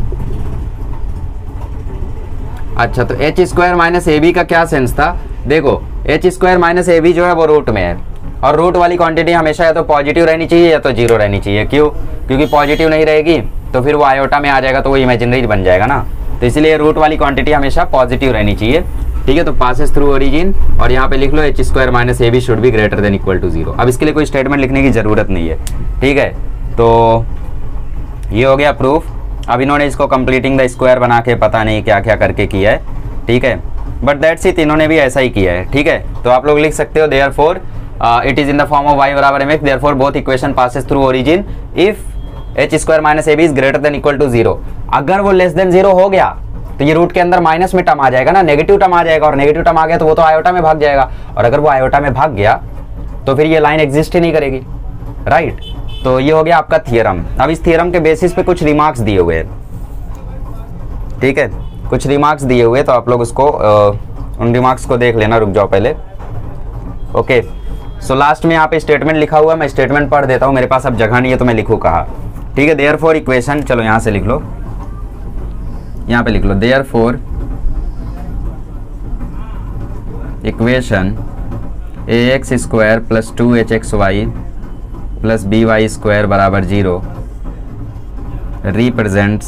अच्छा, तो एच स्क्वायर माइनस ए बी का क्या सेंस था, देखो एच स्क्वायर माइनस ए बी जो है वो रूट में है, और रूट वाली क्वांटिटी हमेशा या तो पॉजिटिव रहनी चाहिए या तो जीरो रहनी चाहिए। क्यों? क्योंकि पॉजिटिव नहीं रहेगी तो फिर वो आयोटा में आ जाएगा तो वो इमेजिनरी बन जाएगा ना, तो इसलिए रूट वाली क्वांटिटी हमेशा पॉजिटिव रहनी चाहिए, ठीक है। तो पासेस थ्रू ओरिजिन, और यहाँ पे लिख लो H square minus A B should be greater than equal to zero. अब इसके लिए कोई स्टेटमेंट लिखने की जरूरत नहीं है, ठीक है। तो ये हो गया प्रूफ। अब इन्होंने इसको कंप्लीटिंग द स्क्वायर बना के पता नहीं क्या क्या करके किया है, ठीक है, बट दैट्स इट, इन्होंने भी ऐसा ही किया है, ठीक है। तो आप लोग लिख सकते हो therefore it is in the form of y बराबर mx, therefore both equation passes through origin if h square minus A b is greater than equal to zero. अगर वो लेस देन जीरो हो गया तो ये रूट के अंदर minus में टर्म आ जाएगा ना, नेगेटिव टर्म आ जाएगा, और नेगेटिव टर्म आ गया तो वो तो आयोटा में भाग जाएगा, और अगर वो आयोटा में भाग गया तो फिर ये लाइन एग्जिस्ट ही नहीं करेगी, राइट। तो ये हो गया आपका थियरम। अब इस थियरम के बेसिस पे कुछ रिमार्क्स दिए हुए हैं, ठीक है, कुछ रिमार्क्स दिए हुए, तो आप लोग उसको उन रिमार्क्स को देख लेना, रुक जाओ पहले। ओके, सो लास्ट में यहाँ पे स्टेटमेंट लिखा हुआ है, मैं स्टेटमेंट पढ़ देता हूँ, मेरे पास अब जगह नहीं है तो मैं लिखूँ कहाँ, ठीक है। देयरफॉर इक्वेशन, चलो यहाँ से लिख लो, यहाँ पे लिख लो, therefore equation A X square plus 2hxy plus by square बराबर 0 represents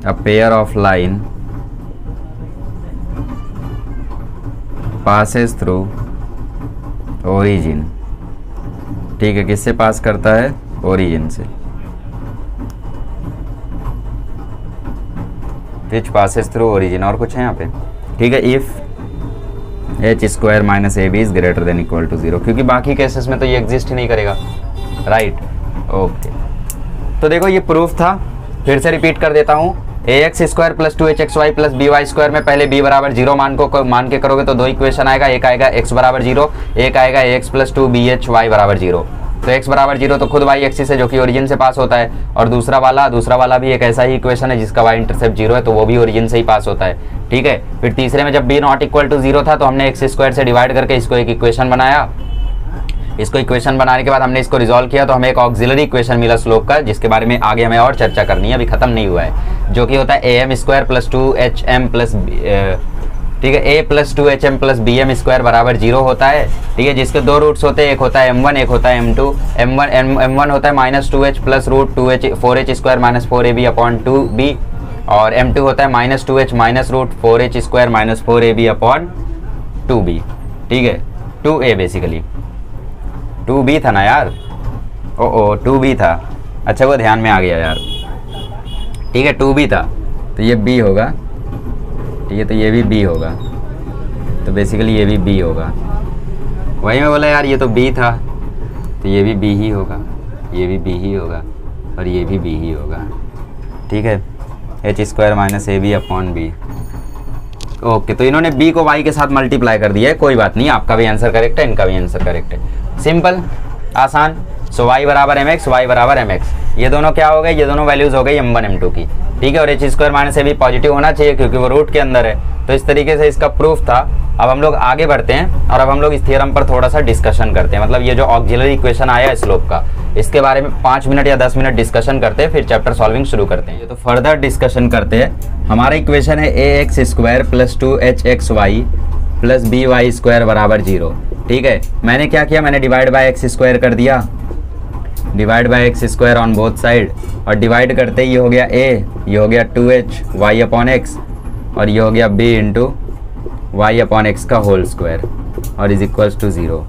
a pair of line passes through origin, ठीक है। किससे पास करता है, ओरिजिन से, which passes through origin, और कुछ है यहाँ पे, ठीक है। If h square minus A b is greater than equal to zero, क्योंकि बाकी केसेस में तो ये एग्जिस्ट ही नहीं करेगा, राइट। ओके, तो देखो ये प्रूफ था, फिर से रिपीट कर देता हूँ। A X square plus 2hxy plus B Y square में पहले b बराबर 0 मान के करोगे तो दो इक्वेशन आएगा, एक आएगा x बराबर 0, एक आएगा ax प्लस 2bhy बराबर 0। तो x बराबर 0 तो खुद y एक्सिस है जो कि ओरिजिन से पास होता है, और दूसरा वाला भी एक ऐसा ही इक्वेशन है जिसका y इंटरसेप्ट 0 है, तो वो भी ओरिजिन से ही पास होता है, ठीक है। फिर तीसरे में जब b नॉट इक्वल टू 0 था तो हमने एक्स स्क्वायर से डिवाइड करके इसको एक इक्वेशन बनाया। इसको इक्वेशन बनाने के बाद हमने इसको रिजॉल्व किया तो हमें एक ऑक्सिलरी इक्वेशन मिला स्लोप का, जिसके बारे में आगे हमें और चर्चा करनी है, अभी खत्म नहीं हुआ है, जो कि होता है a m square plus 2hm plus, ठीक है, a plus 2hm plus bm square बराबर 0 होता है, ठीक है, जिसके दो रूट्स होते हैं, एक होता है m1 एक होता है m2। m1 होता है minus 2h plus root 4h square minus 4ab upon 2b, और m2 होता है minus 2h minus root 4h square minus 4ab upon 2b, ठीक है, 2a बेसिकली 2b था ना यार, ओ 2b था, अच्छा वो ध्यान में आ गया यार, ठीक है, 2b था तो ये b होगा, ठीक है, तो ये भी b होगा, तो बेसिकली ये भी b होगा, वही मैं बोला यार ये तो b था तो ये भी b ही होगा, ये भी b ही होगा, और ये भी b ही होगा, ठीक है, एच स्क्वायर माइनस ए बी अपॉन बी। ओके, तो इन्होंने b को y के साथ मल्टीप्लाई कर दिया है, कोई बात नहीं, आपका भी आंसर करेक्ट है, इनका भी आंसर करेक्ट है, सिंपल आसान। सो y बराबर mx, y बराबर mx, ये दोनों क्या हो गए, ये दोनों वैल्यूज हो गई m1 m2 की, ठीक है, और एच स्क्वायर माइनस ए भी पॉजिटिव होना चाहिए क्योंकि वो रूट के अंदर है। तो इस तरीके से इसका प्रूफ था। अब हम लोग आगे बढ़ते हैं और अब हम लोग इस थ्योरम पर थोड़ा सा डिस्कशन करते हैं, मतलब ये जो ऑक्सिलरी इक्वेशन आया स्लोप का, इसके बारे में 5 मिनट या 10 मिनट डिस्कशन करते हैं, फिर चैप्टर सॉल्विंग शुरू करते हैं। ये तो फर्दर डिस्कशन करते हैं। हमारा इक्वेशन है A X square plus 2hxy plus B Y square बराबर 0, ठीक है। मैंने क्या किया, मैंने डिवाइड बाय एक्स स्क्वायर कर दिया, divide by X square on both side, और डिवाइड करते ये हो गया a, ये हो गया 2h y अपॉन एक्स, और ये हो गया b into Y upon X का होल स्क्वायर, और इज इक्वल्स टू 0,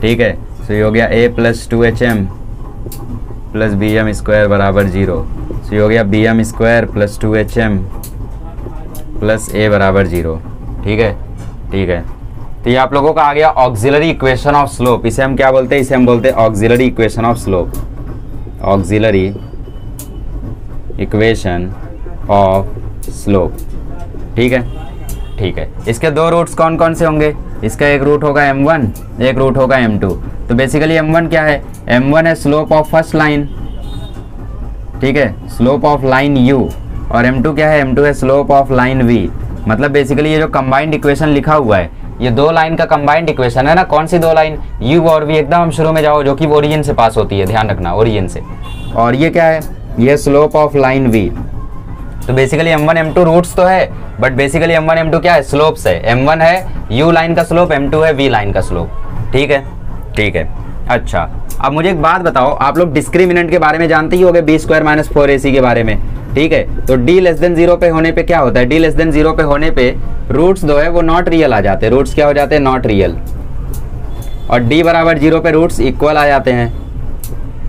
ठीक है। सो ये हो गया a plus 2hm plus B M square बराबर 0। तो ये हो गया B M square plus 2HM plus A बराबर 0। ठीक है, ठीक है। तो ये आप लोगों का आ गया ऑक्सिलरी इक्वेशन ऑफ स्लोप। इसे हम क्या बोलते हैं? इसे हम बोलते हैं auxiliary equation of slope. Auxiliary equation of slope. ठीक है, ठीक है। इसके दो रूट्स कौन कौन से होंगे? इसका एक रूट होगा m1, एक रूट होगा m2। तो बेसिकली m1 क्या है? m1 है स्लोप ऑफ फर्स्ट लाइन, ठीक है, स्लोप ऑफ लाइन u। और m2 क्या है? m2 है स्लोप ऑफ लाइन v। मतलब बेसिकली ये जो कंबाइंड इक्वेशन लिखा हुआ है, ये दो लाइन का कंबाइंड इक्वेशन है ना। कौन सी दो लाइन? u और v। एकदम हम शुरू में जाओ, जो कि ओरिजिन से पास होती है, ध्यान रखना, ओरिजिन से। और ये क्या है? ये स्लोप ऑफ लाइन v। तो बेसिकली m1 m2 रूट्स तो है, बट बेसिकली m1 m2 क्या है? स्लोप्स है। m1 है u लाइन का स्लोप, m2 है v लाइन का स्लोप। ठीक है, ठीक है। अच्छा, अब मुझे एक बात बताओ, आप लोग डिस्क्रिमिनेंट के बारे में जानते ही होगे, b² - 4ac के बारे में। ठीक है, तो d<0 पे होने पे क्या होता है? d<0 पे होने पे रूट्स दो है वो नॉट रियल आ जाते हैं। रूट्स क्या हो जाते हैं? Not real. और d बराबर 0 पे रूट्स इक्वल आ जाते हैं।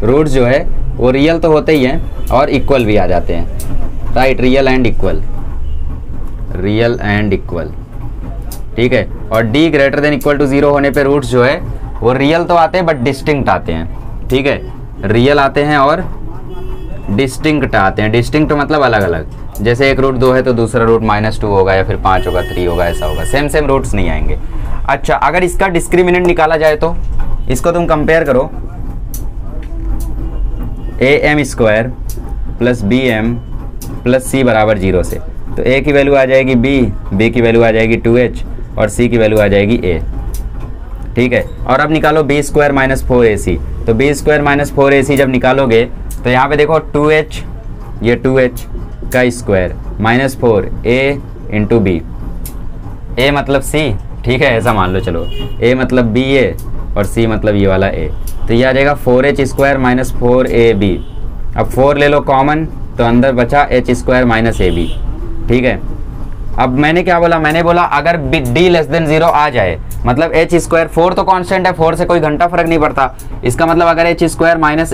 रूट्स जो है वो रियल तो होते ही हैं और इक्वल भी आ जाते हैं, right, real and equal, real and equal. ठीक है, और d <= 0 होने पे रूट्स जो है वो रियल तो आते हैं बट डिस्टिंक्ट आते हैं। ठीक है, रियल आते हैं और डिस्टिंक्ट आते हैं। डिस्टिंक्ट मतलब अलग अलग, जैसे एक रूट 2 है तो दूसरा रूट -2 होगा या फिर 5 होगा, 3 होगा, ऐसा होगा। सेम सेम रूट्स नहीं आएंगे। अच्छा, अगर इसका डिस्क्रिमिनेंट निकाला जाए तो इसको तुम कंपेयर करो, am² plus bm plus c बराबर 0 से। तो a की वैल्यू आ जाएगी b की वैल्यू आ जाएगी 2h और c की वैल्यू आ जाएगी a। ठीक है, और अब निकालो b² - 4ac। तो b² - 4ac जब निकालोगे तो यहाँ पे देखो 2h, ये 2h का square minus 4a into b। a मतलब c, ठीक है, ऐसा मान लो। चलो, a मतलब ba और c मतलब ये वाला a। तो ये आ जाएगा 4h² - 4ab। अब 4 ले लो कॉमन, तो अंदर बचा h² - ab। ठीक है, अब मैंने क्या बोला? मैंने बोला अगर d<0 आ जाए, मतलब h², 4 तो कांस्टेंट है, 4 से कोई घंटा फर्क नहीं पड़ता। इसका मतलब अगर h²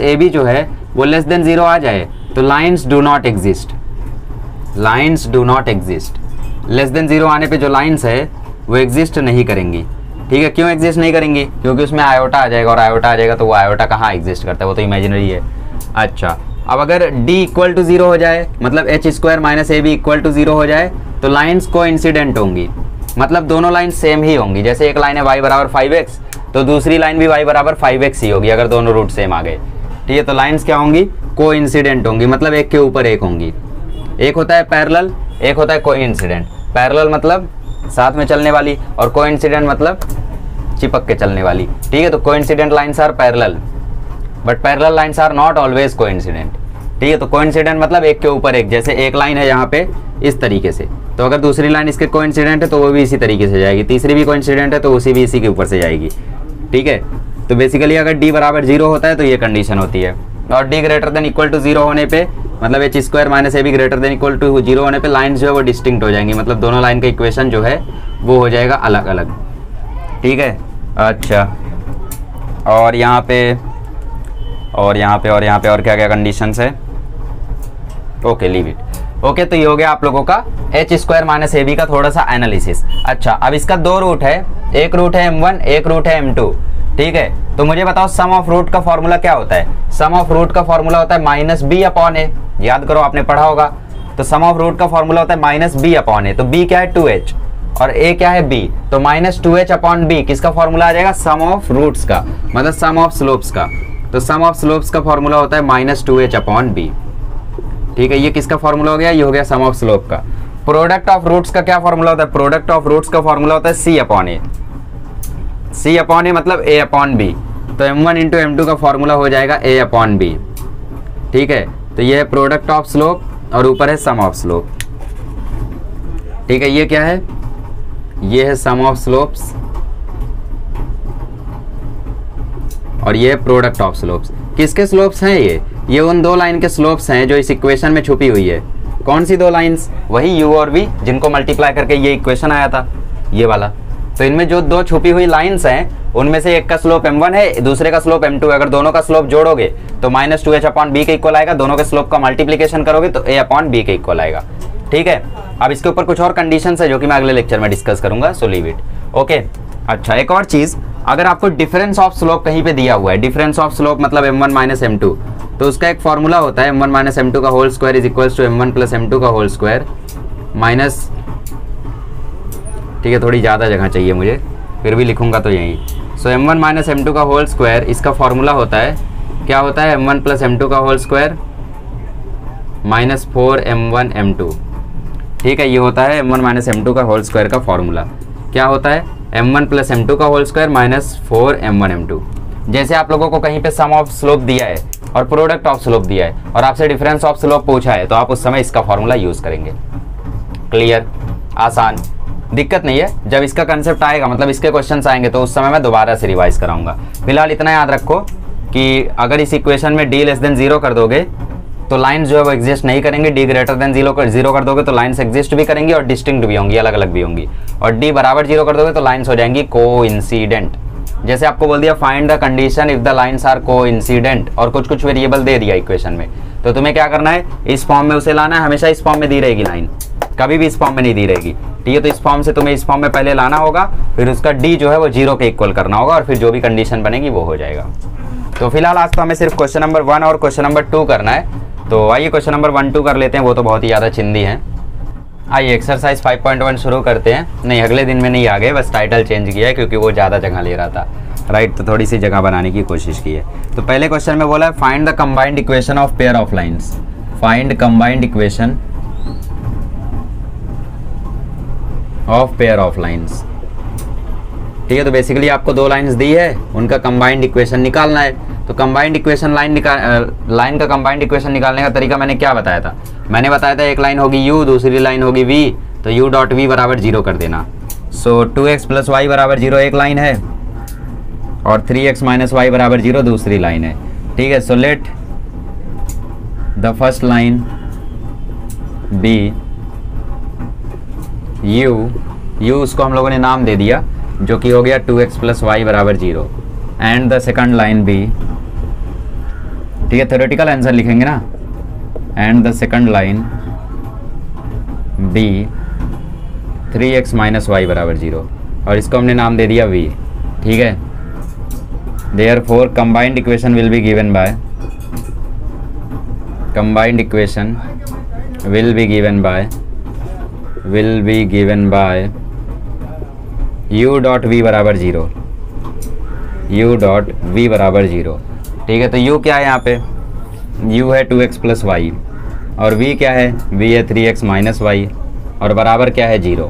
- ab जो है वो <0 आ जाए तो lines do not exist. Lines do not exist. <0 आने पे जो लाइन्स है वो एग्जिस्ट नहीं करेंगी। ठीक है, क्यों एग्जिस्ट नहीं करेंगी? क्योंकि उसमें आयोटा आ जाएगा, और आयोटा आ जाएगा तो वो आयोटा कहाँ एग्जिस्ट करता है? वो तो इमेजिनरी है। अच्छा, अब अगर d = 0 हो जाए, मतलब h² - ab = 0 हो जाए, तो लाइन्स कोइंसिडेंट होंगी, मतलब दोनों लाइन सेम ही होंगी। जैसे एक लाइन है y बराबर 5x, तो दूसरी लाइन भी y बराबर 5x ही होगी, अगर दोनों रूट सेम आ गए। ठीक है, तो लाइन्स क्या होंगी? कोइंसिडेंट होंगी, मतलब एक के ऊपर एक होंगी। एक होता है पैरेलल, एक होता है कोइंसिडेंट। पैरेलल मतलब साथ में चलने वाली, और कोइंसिडेंट मतलब चिपक के चलने वाली। ठीक है, तो coincident lines are parallel, but parallel lines are not always coincident. ठीक है, तो कोइंसिडेंट मतलब एक के ऊपर एक। जैसे एक लाइन है यहाँ पे इस तरीके से, तो अगर दूसरी लाइन इसके कोइंसिडेंट है तो वो भी इसी तरीके से जाएगी, तीसरी भी कोइंसिडेंट है तो उसी भी इसी के ऊपर से जाएगी। ठीक है, तो बेसिकली अगर d बराबर 0 होता है तो ये कंडीशन होती है, और d > 0 होने पे, मतलब h² - ab > 0 होने पे लाइन जो है वो डिस्टिंक्ट हो जाएंगी, मतलब दोनों लाइन का इक्वेशन जो है वो हो जाएगा अलग अलग। ठीक है, अच्छा, और यहाँ पे और क्या क्या कंडीशंस है? Okay, leave it. ओके, तो ये हो गया आप लोगों का h² - ab का थोड़ा सा एनालिसिस। अच्छा, अब इसका दो रूट है, एक रूट है m1, एक रूट है m2। ठीक है, तो मुझे बताओ सम ऑफ रूट का फॉर्मूला क्या होता है? सम ऑफ रूट का फॉर्मूला होता है -b/a। याद करो, आपने पढ़ा होगा। तो सम ऑफ रूट का फॉर्मूला होता है -b/a। तो b क्या है? 2h, और a क्या है? b। तो -2h/b किसका फॉर्मूला आ जाएगा? सम ऑफ रूट्स का, मतलब सम ऑफ स्लोप्स का। तो सम ऑफ स्लोप्स का फॉर्मूला होता है -2h/b। ठीक है, ये किसका फॉर्मूला हो गया? ये हो गया सम ऑफ स्लोप का। प्रोडक्ट ऑफ रूट्स का क्या फॉर्मूला होता है? प्रोडक्ट ऑफ रूट्स का फॉर्मूला होता है c/a। c/a मतलब a/b। तो m1 × m2 का फॉर्मूला हो जाएगा a/b। ठीक है, तो ये है प्रोडक्ट ऑफ स्लोप और ऊपर है सम ऑफ स्लोप। ठीक है, ये क्या है? ये है सम ऑफ स्लोप्स और ये है प्रोडक्ट ऑफ स्लोप्स। किसके स्लोप्स हैं ये उन दो लाइन के स्लोप्स हैं जो इस इक्वेशन में छुपी हुई है। कौन सी दो लाइंस? वही u और v, जिनको मल्टीप्लाई करके ये इक्वेशन आया था, ये वाला। तो इनमें जो दो छुपी हुई लाइंस हैं उनमें से एक का स्लोप m1 है, दूसरे का स्लोप m2 है। अगर दोनों का स्लोप जोड़ोगे तो -2h/b के इक्वल आएगा, दोनों के स्लोप का मल्टीप्लीकेशन करोगे तो a/b के इक्वल आएगा। ठीक है, अब इसके ऊपर कुछ और कंडीशंस है जो कि मैं अगले लेक्चर में डिस्कस करूंगा, सो लीव इट। ओके, अच्छा एक और चीज, अगर आपको डिफरेंस ऑफ स्लोप कहीं पे दिया हुआ है, डिफरेंस ऑफ स्लोप मतलब m1 माइनस m2, तो उसका एक फॉर्मूला होता है m1 माइनस m2 का whole square is equals to m1 plus m2 का होल स्क्वायर माइनस, ठीक है थोड़ी ज़्यादा जगह चाहिए मुझे, फिर भी लिखूंगा तो यही। सो m1 माइनस m2 का होल स्क्वायर, इसका फॉर्मूला होता है, क्या होता है, m1 प्लस m2 का whole square minus 4m1 m2। ठीक है, ये होता है m1 माइनस m2 का होल स्क्वायर का फॉर्मूला। क्या होता है, m1 प्लस m2 का whole square minus 4m1 m2। जैसे आप लोगों को कहीं पे सम ऑफ स्लोप दिया है और प्रोडक्ट ऑफ स्लोप दिया है और आपसे डिफरेंस ऑफ स्लोप पूछा है, तो आप उस समय इसका फॉर्मूला यूज़ करेंगे। क्लियर, आसान, दिक्कत नहीं है। जब इसका कंसेप्ट आएगा, मतलब इसके क्वेश्चंस आएंगे, तो उस समय मैं दोबारा से रिवाइज कराऊंगा। फिलहाल इतना याद रखो कि अगर इस इक्वेशन में d लेस देन 0 कर दोगे तो लाइन्स जो है वो एग्जिस्ट नहीं करेंगे, d ग्रेटर देन 0 कर दोगे तो लाइन्स एग्जिस्ट भी करेंगी और डिस्टिंक्ट भी होंगी, अलग अलग भी होंगी, और d बराबर 0 कर दोगे तो लाइन्स हो जाएंगी कोइंसिडेंट। जैसे आपको बोल दिया find the condition if the lines are coincident, और कुछ कुछ वेरिएबल दे दिया इक्वेशन में, तो तुम्हें क्या करना है, इस फॉर्म में उसे लाना है। हमेशा इस फॉर्म में दी रहेगी लाइन, कभी भी इस फॉर्म में नहीं दी रहेगी। ठीक है, तो इस फॉर्म से तुम्हें इस फॉर्म में पहले लाना होगा, फिर उसका d जो है वो 0 के इक्वल करना होगा, और फिर जो भी कंडीशन बनेगी वो हो जाएगा। तो फिलहाल आज तो हमें सिर्फ क्वेश्चन नंबर 1 और क्वेश्चन नंबर 2 करना है। तो आइए क्वेश्चन नंबर 1, 2 कर लेते हैं, वो तो बहुत ही ज़्यादा चिंदी हैं। आइए एक्सरसाइज 5.1 शुरू करते हैं। नहीं, अगले दिन में नहीं आ गए, बस टाइटल चेंज किया है क्योंकि वो ज़्यादा जगह ले रहा था, राइट, तो थोड़ी सी जगह बनाने की कोशिश की है। तो पहले क्वेश्चन में बोला है find the combined equation of pair of lines, find combined equation of pair of lines. ठीक है, तो बेसिकली आपको दो लाइन्स दी है, उनका कंबाइंड इक्वेशन निकालना है। तो कंबाइंड इक्वेशन लाइन का कंबाइंड इक्वेशन निकालने का तरीका मैंने क्या बताया था, मैंने बताया था एक लाइन होगी u, दूसरी लाइन होगी v, तो u डॉट v बराबर 0 कर देना। सो 2x प्लस वाई बराबर 0 एक लाइन है और 3x माइनस वाई बराबर 0 दूसरी लाइन है। ठीक है, so let the first line be u उसको हम लोगों ने नाम दे दिया जो कि हो गया 2x प्लस वाई बराबर 0, and the second line be, ठीक है थ्योरेटिकल आंसर लिखेंगे ना, and the second line be 3x minus y बराबर 0, और इसको हमने नाम दे दिया v। ठीक है, therefore combined equation will be given bye, combined equation will be given by u dot v बराबर 0, u डॉट v बराबर 0। ठीक है, तो u क्या है यहाँ पे, u है 2x प्लस वाई, और v क्या है, v है 3x माइनस वाई, और बराबर क्या है 0।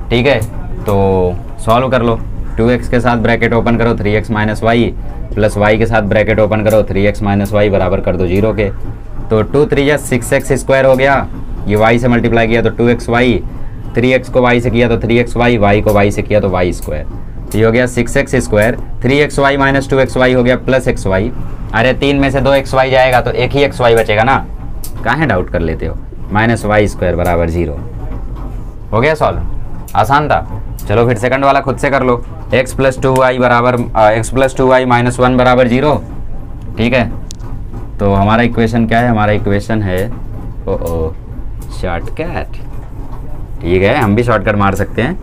ठीक है, तो सॉल्व कर लो, 2x के साथ ब्रैकेट ओपन करो 3x minus Y, plus y के साथ ब्रैकेट ओपन करो 3x माइनस वाई, बराबर कर दो 0 के। तो 2 3 6x स्क्वायर हो गया, ये y से मल्टीप्लाई किया तो 2xy, 3x को y से किया तो 3xy, y को y से किया तो y स्क्वायर, तो ये हो गया 6x square, 3xy minus 2xy हो गया प्लस xy। अरे 3 में से 2xy जाएगा तो एक ही xy बचेगा ना, काहे डाउट कर लेते हो, माइनस वाई स्क्वायर बराबर 0। हो गया सॉल्व, आसान था। चलो फिर सेकंड वाला खुद से कर लो, x प्लस 2y माइनस 1 बराबर 0। ठीक है, तो हमारा इक्वेशन क्या है, हमारा इक्वेशन है शॉर्टकट। ठीक है, हम भी शॉर्टकट मार सकते हैं।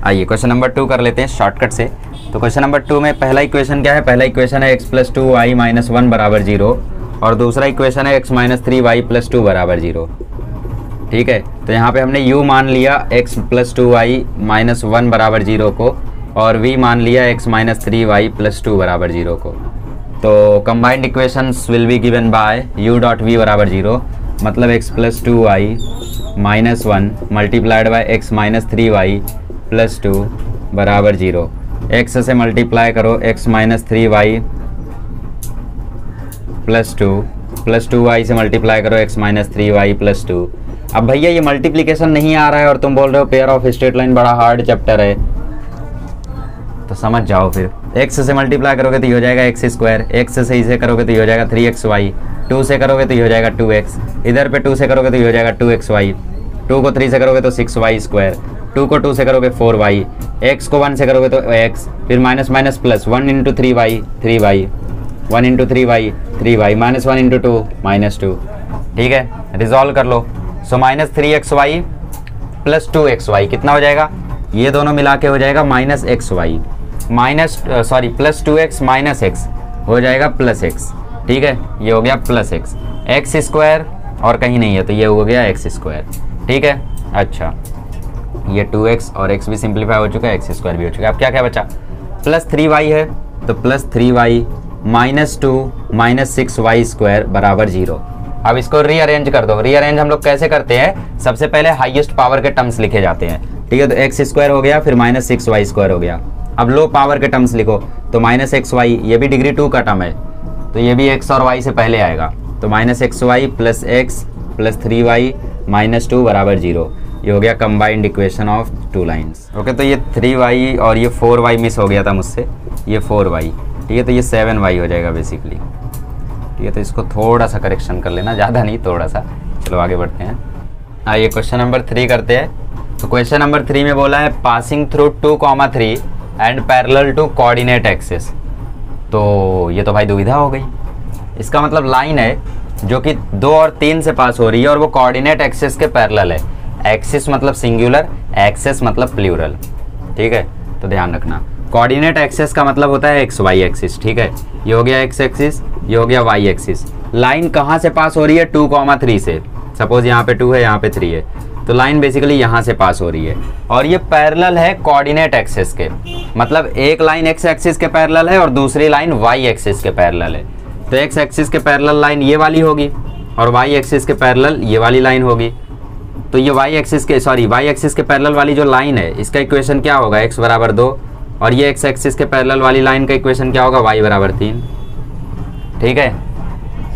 आइए क्वेश्चन नंबर 2 कर लेते हैं शॉर्टकट से। तो क्वेश्चन नंबर 2 में पहला इक्वेशन क्या है, पहला इक्वेशन है x प्लस 2y माइनस 1 बराबर 0, और दूसरा इक्वेशन है x माइनस 3y प्लस 2 बराबर 0। ठीक है, तो यहाँ पे हमने u मान लिया x प्लस 2y माइनस 1 बराबर 0 को, और v मान लिया x माइनस 3y प्लस 2 बराबर 0 को। तो combined equations will be given by u dot v बराबर 0, मतलब x plus 2y minus 1 multiplied by x minus 3y plus 2 बराबर 0। x से मल्टीप्लाई करो x minus 3y plus 2 plus 2y से multiply करो x माइनस 3y प्लस 2। अब भैया ये मल्टीप्लिकेशन नहीं आ रहा है और तुम बोल रहे हो पेयर ऑफ स्ट्रेट लाइन बड़ा हार्ड चैप्टर है, तो समझ जाओ फिर। x से मल्टीप्लाई करोगे तो ये हो जाएगा x स्क्वायर, x से इसे करोगे तो ये हो जाएगा 3xy, 2 से करोगे तो ये हो जाएगा 2x, इधर पे 2 से करोगे तो ये हो जाएगा 2xy, 2 को 3 से करोगे तो 6y स्क्वायर, 2 को 2 से करोगे 4y, x को 1 से करोगे तो x, फिर minus minus plus 1 into 3y 3y, 1 into 3y 3y, minus 1 into 2 -2। ठीक है, रिजॉल्व कर लो। So minus 3xy plus 2xy कितना हो जाएगा, ये दोनों मिला के हो जाएगा minus xy plus 2x minus x हो जाएगा प्लस x। ठीक है, ये हो गया प्लस x, एक्स स्क्वायर और कहीं नहीं है तो ये हो गया एक्स स्क्वायर। ठीक है, अच्छा ये 2x और x भी सिंप्लीफाई हो चुका है, एक्स स्क्वायर भी हो चुका है। अब क्या क्या बचा, प्लस 3y है तो plus 3y minus 2 minus 6y square बराबर 0। अब इसको रीअरेंज कर दो। रीअरेंज हम लोग कैसे करते हैं, सबसे पहले हाईएस्ट पावर के टर्म्स लिखे जाते हैं। ठीक है, तो एक्स स्क्वायर हो गया, फिर माइनस 6y स्क्वायर हो गया। अब लो पावर के टर्म्स लिखो तो माइनस xy, ये भी डिग्री 2 का टर्म है तो ये भी x और y से पहले आएगा, तो minus xy plus x plus 3y minus 2 बराबर 0। ये हो गया combined equation of 2 lines. Okay, तो ये 3y और ये 4y मिस हो गया था मुझसे, ये 4y। ठीक है, तो ये 7y हो जाएगा बेसिकली। ठीक है, तो इसको थोड़ा सा करेक्शन कर लेना, ज़्यादा नहीं, थोड़ा सा। चलो आगे बढ़ते हैं। आइए क्वेश्चन नंबर 3 करते हैं। तो क्वेश्चन नंबर 3 में बोला है passing through 2,3 and parallel to coordinate axis. तो ये तो भाई दुविधा हो गई। इसका मतलब लाइन है जो कि 2 और 3 से पास हो रही है और वो कोऑर्डिनेट एक्सिस के पैरेलल है। एक्सिस मतलब सिंगुलर, एक्सिस मतलब प्लूरल। ठीक है, तो ध्यान रखना, कोऑर्डिनेट एक्सिस का मतलब होता है एक्स वाई एक्सिस। ठीक है, ये हो गया एक्स एक्सिस, ये हो गया वाई एक्सिस। लाइन कहाँ से पास हो रही है, 2,3 से। सपोज यहाँ पे 2 है, यहाँ पे 3 है, तो लाइन बेसिकली यहाँ से पास हो रही है और ये पैरेलल है कोऑर्डिनेट एक्सिस के। मतलब एक लाइन एक्स एक्सिस के पैरेलल है और दूसरी लाइन वाई एक्सिस के पैरेलल है। तो एक्स एक्सिस के पैरेलल लाइन ये वाली होगी और वाई एक्सिस के पैरेलल ये वाली लाइन होगी। तो ये वाई एक्सिस के पैरेलल वाली जो लाइन है इसका इक्वेशन क्या होगा, x बराबर 2, और ये एक्स एक्सिस के पैरेलल वाली लाइन का इक्वेशन क्या होगा, y बराबर 3। ठीक है,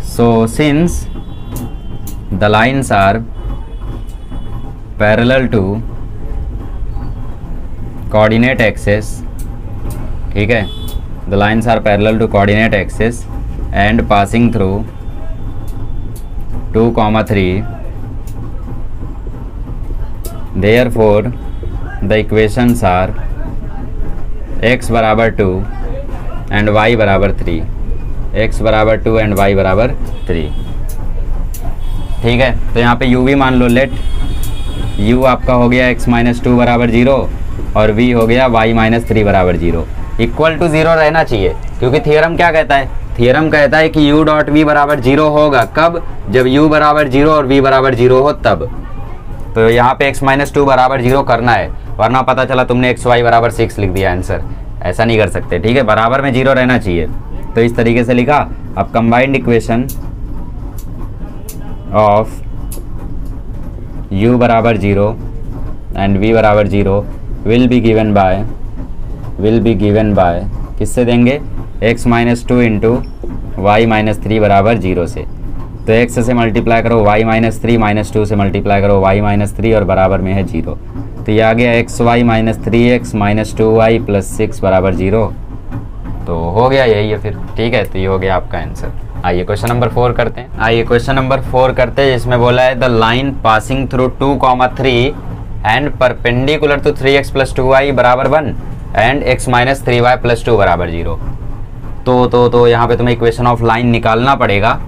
so since the lines are parallel to coordinate axis, ठीक है, the lines are parallel to coordinate axis and passing through 2,3, therefore the equations are x बराबर 2 एंड y बराबर 3, x बराबर 2 एंड y बराबर 3। ठीक है, तो यहाँ पे u भी मान लो, लेट u आपका हो गया x माइनस 2 बराबर 0 और v हो गया y माइनस 3 बराबर 0। इक्वल टू 0 रहना चाहिए, क्योंकि थियरम क्या कहता है, थियरम कहता है कि u डॉट v बराबर 0 होगा कब, जब u बराबर 0 और v बराबर 0 हो तब। तो यहाँ पे x माइनस 2 बराबर 0 करना है, वरना पता चला तुमने x y बराबर 6 लिख दिया आंसर। ऐसा नहीं कर सकते। ठीक है, बराबर में 0 रहना चाहिए। तो इस तरीके से लिखा। अब कंबाइंड इक्वेशन ऑफ u बराबर 0 एंड v बराबर 0 विल बी गिवन बाय किससे देंगे, x minus 2 into y minus 3 बराबर 0 से। तो x से मल्टीप्लाई करो y माइनस 3, माइनस 2 से मल्टीप्लाई करो y माइनस 3 और बराबर में है 0। तो ये आ गया x y minus 3x minus 2y plus 6 बराबर 0। तो हो गया यही है फिर। ठीक है, तो ये हो गया आपका आंसर। आइए क्वेश्चन नंबर 4 करते हैं। जिसमें बोला है the line passing through 2,3 and perpendicular to 3x plus 2y बराबर 1 and x minus 3y plus 2 बराबर 0। तो यहाँ पे तुम्हें इक्वेशन ऑफ लाइन निकालना पड़ेगा।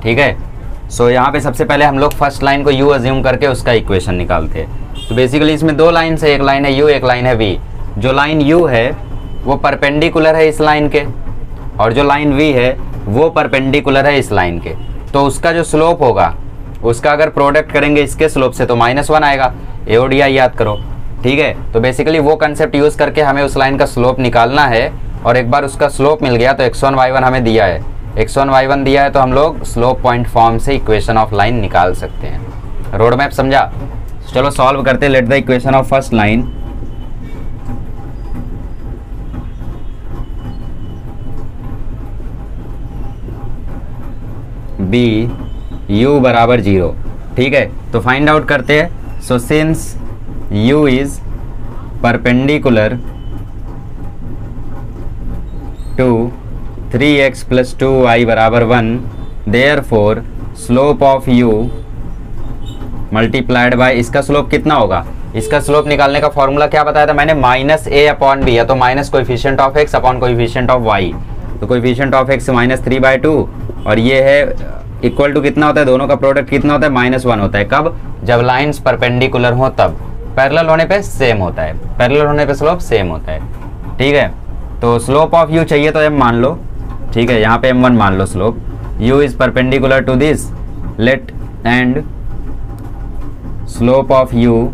ठीक है, सो यहाँ पे सबसे पहले हम लोग फर्स्ट लाइन को u अज्यूम करके उसका इक्वेशन निकालते हैं। तो बेसिकली इसमें 2 लाइन है, एक लाइन है u, एक लाइन है v। जो लाइन u है वो परपेंडिकुलर है इस लाइन के और जो लाइन v है वो परपेंडिकुलर है इस लाइन के। तो उसका जो स्लोप होगा उसका अगर प्रोडक्ट करेंगे इसके स्लोप से तो -1 आएगा। AODI याद करो। ठीक है, तो बेसिकली वो कंसेप्ट यूज़ करके हमें उस लाइन का स्लोप निकालना है और एक बार उसका स्लोप मिल गया तो x1 y1 हमें दिया है, x1 y1 दिया है तो हम लोग स्लोप पॉइंट फॉर्म से इक्वेशन ऑफ लाइन निकाल सकते हैं। रोड मैप समझा? चलो सॉल्व करते हैं। Let the equation of first line be u बराबर 0। ठीक है, तो फाइंड आउट करते हैं। So since u is perpendicular to 3x plus 2y बराबर 1, therefore slope of u multiplied by, इसका स्लोप कितना होगा, इसका स्लोप निकालने का फॉर्मूला क्या बताया था मैंने, माइनस ए अपॉन बी, या तो minus coefficient of x upon coefficient of y. तो कोएफिशिएंट ऑफ एक्स -3/2 और ये है इक्वल टू कितना होता है, दोनों का प्रोडक्ट कितना होता है, -1 होता है। कब, जब लाइंस परपेंडिकुलर हो तब। पैरेलल होने पे सेम होता है, पैरेलल होने पे स्लोप सेम होता है। ठीक है, तो स्लोप ऑफ यू चाहिए तो m मान लो। ठीक है, यहाँ पे m1 मान लो slope. u is perpendicular to this, let end slope of u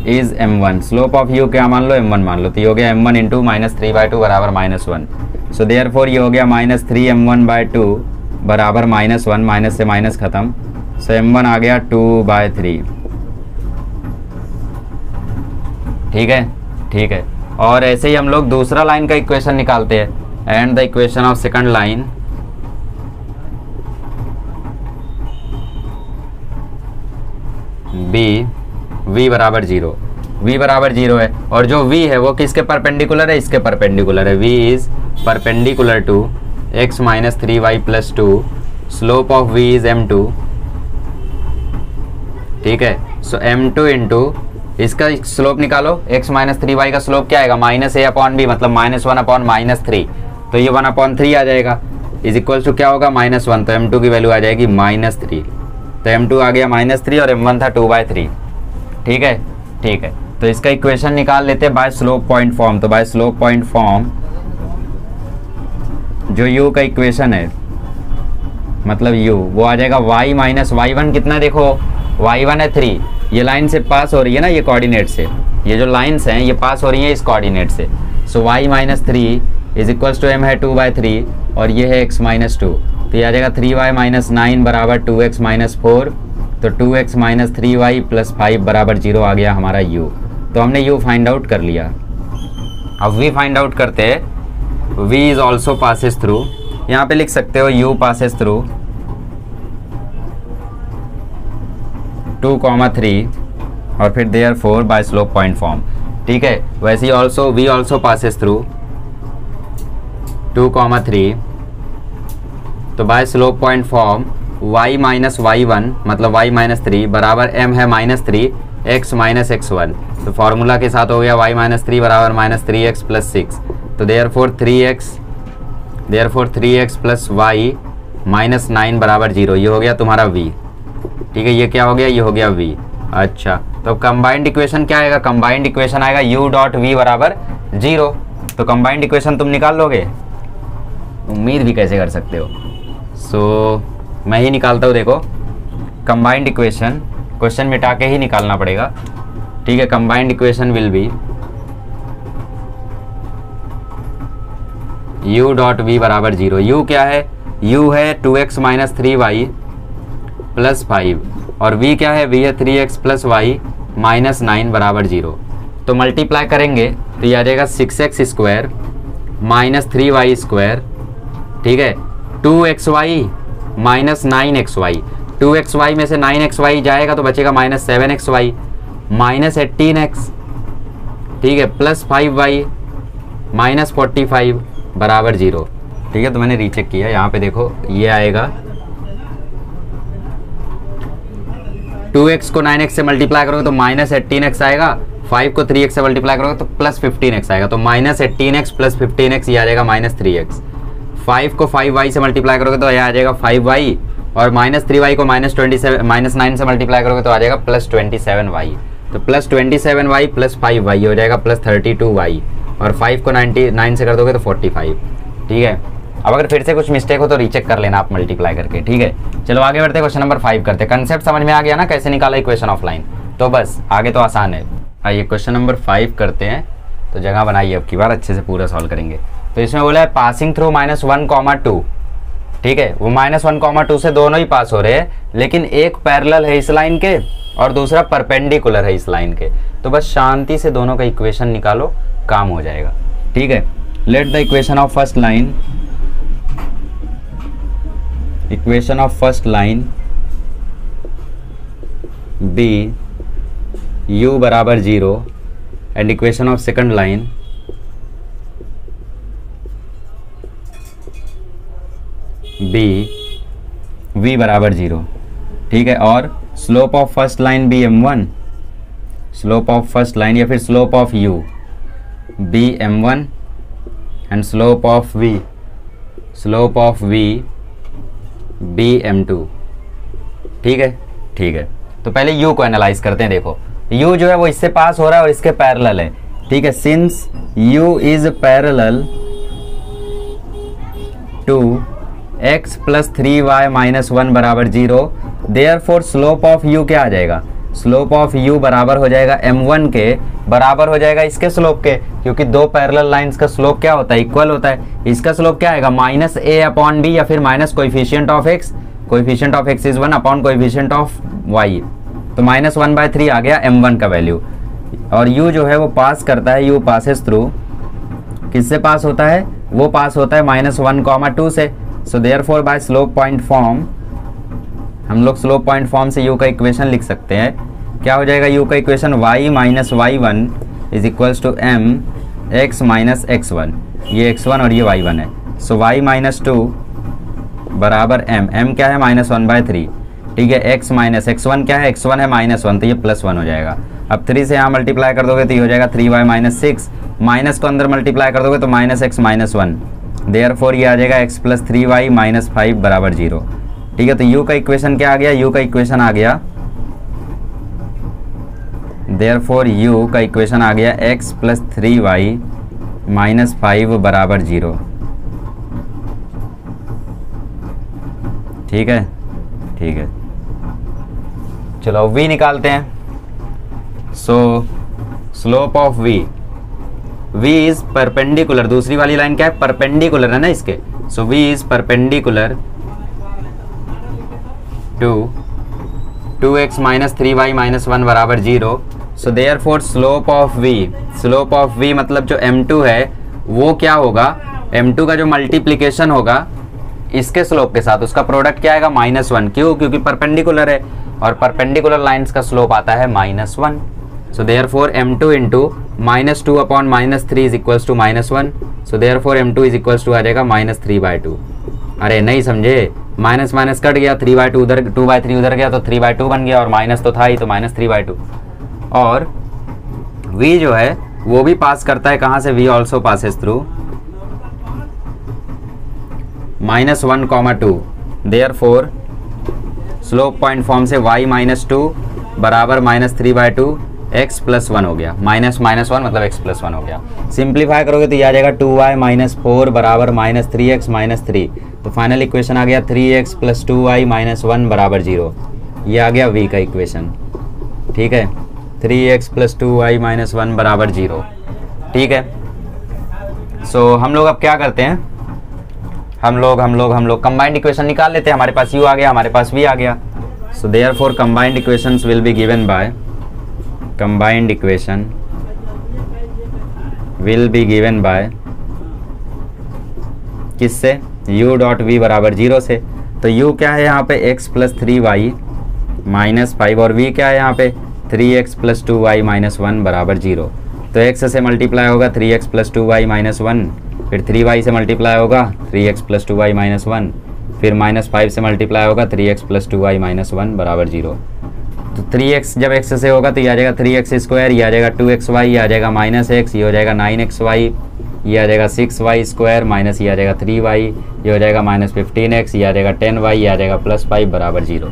is m1। Slope of u क्या मान लो, m1 मान लो। तो ये हो गया m1 इंटू -3/2 बराबर -1। सो देयरफॉर ये हो गया -3m1/2 बराबर -1, माइनस से माइनस खत्म। सो m1 आ गया 2/3। ठीक है, ठीक है। और ऐसे ही हम लोग दूसरा लाइन का इक्वेशन निकालते हैं। And the equation of second line v बराबर 0, v बराबर 0 है। और जो v है वो किसके परपेंडिकुलर है, इसके परपेंडिकुलर है। v is perpendicular to x - 3y + 2, slope of v is m2। ठीक है, सो m2 इंटू इसका स्लोप निकालो, x - 3y का स्लोप क्या आएगा, -a अपॉन b, मतलब -1 अपॉन -3। तो ये 1/3 आ जाएगा, इज इक्वल टू क्या होगा, -1। तो m2 की वैल्यू आ जाएगी -3। तो m2 आ गया -3 और m1 था 2/3। ठीक है, ठीक है। तो इसका इक्वेशन निकाल लेते हैं बाय स्लोप पॉइंट फॉर्म। तो बाय स्लोप पॉइंट फॉर्म जो u का इक्वेशन है, मतलब u वो आ जाएगा y - y1 कितना, देखो y1 है 3, ये लाइन से पास हो रही है ना, ये कोऑर्डिनेट से, ये जो लाइंस हैं ये पास हो रही हैं इस कोऑर्डिनेट से। So y - 3 is equals to m है 2/3 और ये है x - 2। तो ये आ जाएगा 3y - 9 बराबर 2x - 4। तो 2x - 3y + 5 बराबर 0 आ गया हमारा u। तो हमने u फाइंड आउट कर लिया। अब v फाइंड आउट करते हैं। v is also passes through, यहाँ पे लिख सकते हो u पासेस थ्रू 2,3 और फिर therefore by slope point form. ठीक है, वैसे ही also v also passes through 2,3। तो by slope point form y - y1 मतलब y - 3 बराबर m है -3 x - x1। तो फॉर्मूला के साथ हो गया y - 3 बराबर -3x + 6। तो देयरफॉर 3x + y - 9 बराबर 0। ये हो गया तुम्हारा v। ठीक है, ये क्या हो गया, ये हो गया v। अच्छा, तो कंबाइंड इक्वेशन क्या आएगा, कंबाइंड इक्वेशन आएगा u डॉट v बराबर 0। तो कंबाइंड इक्वेशन तुम निकाल लोगे, उम्मीद भी कैसे कर सकते हो। सो मैं ही निकालता हूँ, देखो कंबाइंड इक्वेशन, क्वेश्चन मिटा के ही निकालना पड़ेगा। ठीक है, combined equation will B u dot v बराबर 0। u क्या है, u है 2x - 3y + 5 और v क्या है, v है 3x + y - 9 बराबर 0। तो मल्टीप्लाई करेंगे तो ये आ जाएगा 6x² - 3y²। ठीक है, 2xy - 9xy, 2xy में से 9xy जाएगा तो बचेगा -7xy -18x। ठीक है, +5y -45 बराबर 0। ठीक है, तो मैंने रीचेक किया, यहाँ पे देखो ये आएगा 2x को 9x से मल्टीप्लाई करोगे तो -18x आएगा, 5 को 3x से मल्टीप्लाई करोगे तो +15x आएगा। तो -18x + 15x ये आ जाएगा -3x। 5 को 5y से मल्टीप्लाई करोगे तो ये आ जाएगा 5y और -3y को -9 से मल्टीप्लाई करोगे तो आ जाएगा +27y। तो +27y + 5y हो जाएगा +32y और 5 को 9 से कर दोगे तो 45। ठीक है, अब अगर फिर से कुछ मिस्टेक हो तो रीचेक कर लेना आप मल्टीप्लाई करके। ठीक है, चलो आगे बढ़ते, क्वेश्चन नंबर 5 करते। कंसेप्ट समझ में आ गया ना, कैसे निकाला इक्वेशन ऑफ लाइन, तो बस आगे तो आसान है। आइए क्वेश्चन नंबर 5 करते हैं। तो जगह बनाइए, अब की बार अच्छे से पूरा सॉल्व करेंगे। तो इसमें बोला है पासिंग थ्रू -1, 2। ठीक है, वो -1, 2 से दोनों ही पास हो रहे हैं, लेकिन एक पैरेलल है इस लाइन के और दूसरा परपेंडिकुलर है इस लाइन के। तो बस शांति से दोनों का इक्वेशन निकालो, काम हो जाएगा। ठीक है, let the equation of first line, equation of first line be u बराबर 0 and equation of second line be v बराबर 0। ठीक है, और slope of first line be m1 slope of first line या फिर slope of u be m1 and slope of v be m2। ठीक है, ठीक है। तो पहले u को एनालाइज करते हैं। देखो u जो है वो इससे पास हो रहा है और इसके पैरेलल है। ठीक है, since u is parallel to x plus 3y minus 1 बराबर 0, देयरफॉर स्लोप ऑफ u क्या आ जाएगा? स्लोप ऑफ u बराबर हो जाएगा m1 के बराबर हो जाएगा इसके स्लोप के, क्योंकि दो पैरेलल लाइंस का स्लोप क्या होता है? इक्वल होता है। इसका स्लोप क्या आएगा? माइनस a अपॉन b या फिर minus coefficient of x, coefficient of x is 1 upon coefficient of y। तो माइनस 1/3 आ गया m1 का वैल्यू। और u जो है वो पास करता है, u पासेस थ्रू, किससे पास होता है? वो पास होता है -1, 2 से। So therefore by slope point form, हम लोग स्लोप पॉइंट फॉर्म से u का इक्वेशन लिख सकते हैं। क्या हो जाएगा u का equation? y minus y1 is equals to m x minus x1। ये x1 और ये y1 है। सो y माइनस 2 बराबर m क्या है? -1/3। ठीक है, x माइनस x1 क्या है? x1 है -1, तो ये +1 हो जाएगा। अब 3 से यहाँ मल्टीप्लाई कर दोगे तो ये हो जाएगा 3y माइनस 6, माइनस को अंदर मल्टीप्लाई कर दोगे तो -x माइनस 1, देयरफॉर ये आ जाएगा x प्लस 3y माइनस 5 बराबर 0। ठीक है, तो u का इक्वेशन क्या आ गया? u का इक्वेशन आ गया, देयरफॉर u का इक्वेशन आ गया x प्लस 3y माइनस 5 बराबर 0। ठीक है, ठीक है। चलो v निकालते हैं। So slope of v is perpendicular, दूसरी वाली लाइन क्या है? परपेंडिकुलर है ना इसके। So v is perpendicular to 2x minus 3y minus 1 बराबर 0। So therefore slope of v मतलब जो m2 है वो क्या होगा? m2 का जो मल्टीप्लिकेशन होगा इसके स्लोप के साथ, उसका प्रोडक्ट क्या आएगा? -1। क्यों? क्योंकि परपेंडिकुलर है और परपेंडिकुलर लाइंस का स्लोप आता है -1। So therefore m2 into -2 upon -3 is equals to -1। So therefore m2 is equals to आ जाएगा -3/2। अरे नहीं समझे, माइनस माइनस कट गया, 3/2 उधर, 2/3 उधर गया तो 3/2 बन गया और माइनस तो था ही, तो -3/2। और v जो है वो भी पास करता है कहाँ से? v also passes through -1, 2, therefore slope point form से y माइनस 2 बराबर -3/2 x प्लस 1 हो गया। माइनस माइनस 1 मतलब x प्लस 1 हो गया। सिंप्लीफाई करोगे तो ये आ जाएगा 2y माइनस 4 बराबर -3x माइनस 3। तो फाइनल इक्वेशन आ गया 3x प्लस 2y माइनस 1 बराबर 0। ये आ गया v का इक्वेशन। ठीक है, 3x प्लस 2y माइनस 1 बराबर 0। ठीक है, सो हम लोग अब क्या करते हैं? हम लोग कंबाइंड इक्वेशन निकाल लेते हैं। हमारे पास u आ गया, हमारे पास v आ गया। So therefore combined equations will be given bye, combined equation will be given bye किससे? u डॉट v बराबर 0 से। तो u क्या है यहाँ पे? x प्लस 3y माइनस 5 और v क्या है यहाँ पे? 3x प्लस 2y माइनस 1 बराबर 0। तो x से मल्टीप्लाई होगा 3x प्लस 2y माइनस 1, फिर 3y से मल्टीप्लाई होगा 3x प्लस 2y माइनस 1, फिर -5 से मल्टीप्लाई होगा 3x प्लस 2y माइनस 1 बराबर 0। तो 3x जब x से होगा तो ये आ जाएगा 3x², ये आ जाएगा 2xy, ये आ जाएगा -x, ये हो जाएगा 9xy, ये आ जाएगा 6y² माइनस ये आ जाएगा 3y, ये हो जाएगा -15x, ये आ जाएगा 10y, ये आ जाएगा +5 बराबर 0।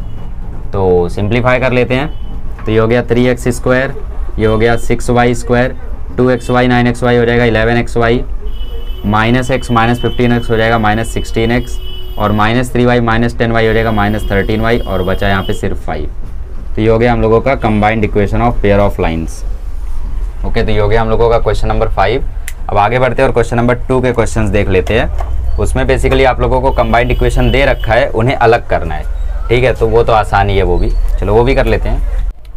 तो सिंप्लीफाई कर लेते हैं। तो ये हो गया 3x², ये हो गया 6y², 2xy 9xy हो जाएगा 11xy, -x -15x हो जाएगा -16x, और -3y -10y हो जाएगा -13y, और बचा यहाँ पे सिर्फ 5। तो ये हो गया हम लोगों का combined equation of pair of lines. Okay, तो ये हो गया हम लोगों का क्वेश्चन नंबर 5। अब आगे बढ़ते हैं और क्वेश्चन नंबर 2 के क्वेश्चंस देख लेते हैं। उसमें बेसिकली आप लोगों को कंबाइंड इक्वेशन दे रखा है, उन्हें अलग करना है। ठीक है, तो वो तो आसान ही है, वो भी चलो वो भी कर लेते हैं।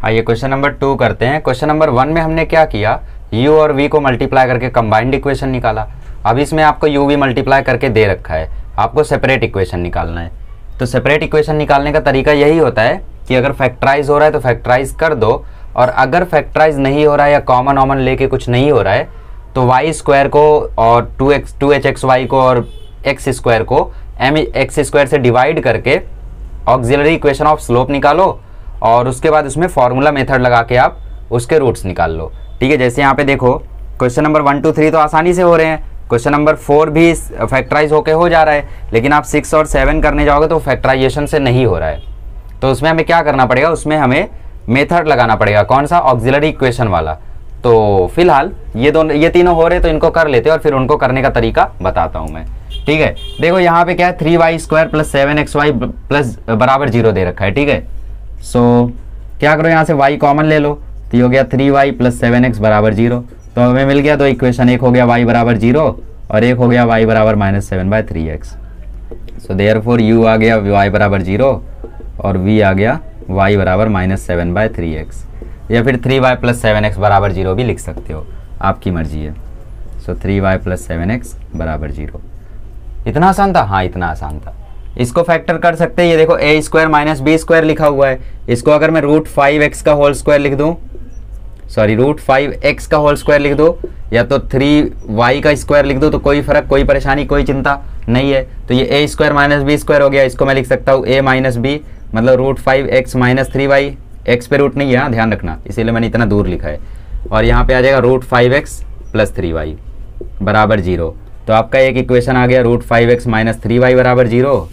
आइए क्वेश्चन नंबर 2 करते हैं। क्वेश्चन नंबर 1 में हमने क्या किया? u और v को मल्टीप्लाई करके कंबाइंड इक्वेशन निकाला। अब इसमें आपको u v मल्टीप्लाई करके दे रखा है, आपको सेपरेट इक्वेशन निकालना है। तो सेपरेट इक्वेशन निकालने का तरीका यही होता है कि अगर फैक्टराइज हो रहा है तो फैक्टराइज कर दो, और अगर फैक्टराइज नहीं हो रहा है या कॉमन ऑमन लेके कुछ नहीं हो रहा है तो y² को और 2hxy को और x² को mx² से डिवाइड करके ऑक्सिलरी इक्वेशन ऑफ स्लोप निकालो, और उसके बाद उसमें फॉर्मूला मेथड लगा के आप उसके रूट्स निकाल लो। ठीक है, जैसे यहाँ पे देखो क्वेश्चन नंबर 1 2 3 तो आसानी से हो रहे हैं, क्वेश्चन नंबर 4 भी फैक्टराइज होके हो जा रहा है, लेकिन आप 6 और 7 करने जाओगे तो फैक्टराइजेशन से नहीं हो रहा है। तो उसमें हमें क्या करना पड़ेगा, उसमें हमें मेथड लगाना पड़ेगा। कौन सा? ऑक्सिलरी इक्वेशन वाला। तो फिलहाल ये तीनों हो रहे तो इनको कर लेते हैं और फिर उनको करने का तरीका बताता हूँ मैं। ठीक है, देखो यहाँ पे क्या है, 3y² + 7xy प्लस बराबर 0 दे रखा है। ठीक है, सो क्या करो, यहाँ से y कॉमन ले लो, तो ये हो गया 3y + 7x = 0। तो हमें मिल गया दो इक्वेशन, एक हो गया y = 0 और एक हो गया y = -7/3x। So therefore u आ गया y = 0 और v आ गया y = -7/3x, या फिर 3y + 7x = 0 भी लिख सकते हो, आपकी मर्जी है। सो 3y + 7x = 0। इतना आसान था? हाँ, इतना आसान था। इसको फैक्टर कर सकते हैं, ये देखो a² - b² लिखा हुआ है, इसको अगर मैं √5x का होल स्क्वायर लिख दूँ, सॉरी √5x का होल स्क्वायर लिख दो, या तो 3y का स्क्वायर लिख दो, तो कोई फर्क, कोई परेशानी, कोई चिंता नहीं है। तो ये a² - b² हो गया, इसको मैं लिख सकता हूँ a - b, मतलब √5x - 3y, x पे रूट नहीं है, ध्यान रखना, इसीलिए मैंने इतना दूर लिखा है। और यहाँ पे आ जाएगा √5x + 3y = 0। तो आपका एक इक्वेशन आ गया √5x - 3y = 0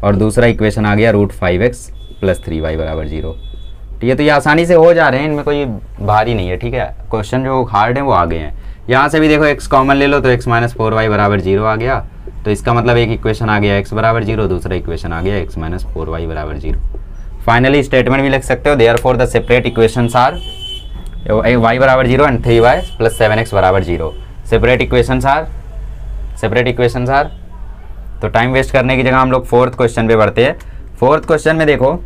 और दूसरा इक्वेशन आ गया √5x + 3y = 0। ठीक है, तो ये आसानी से हो जा रहे हैं, इनमें कोई भारी नहीं है। ठीक है, क्वेश्चन जो हार्ड हैं वो आ गए हैं। यहाँ से भी देखो x कॉमन ले लो, तो x - 4y = 0 आ गया। तो इसका मतलब एक इक्वेशन आ गया x = 0, दूसरा इक्वेशन आ गया x - 4y = 0। फाइनली स्टेटमेंट भी लिख सकते हो, therefore the separate equations are y = 0 and 3y + 7x = 0। Separate equations are. तो टाइम वेस्ट करने की जगह हम लोग 4th क्वेश्चन पे बढ़ते हैं। 4th क्वेश्चन में देखो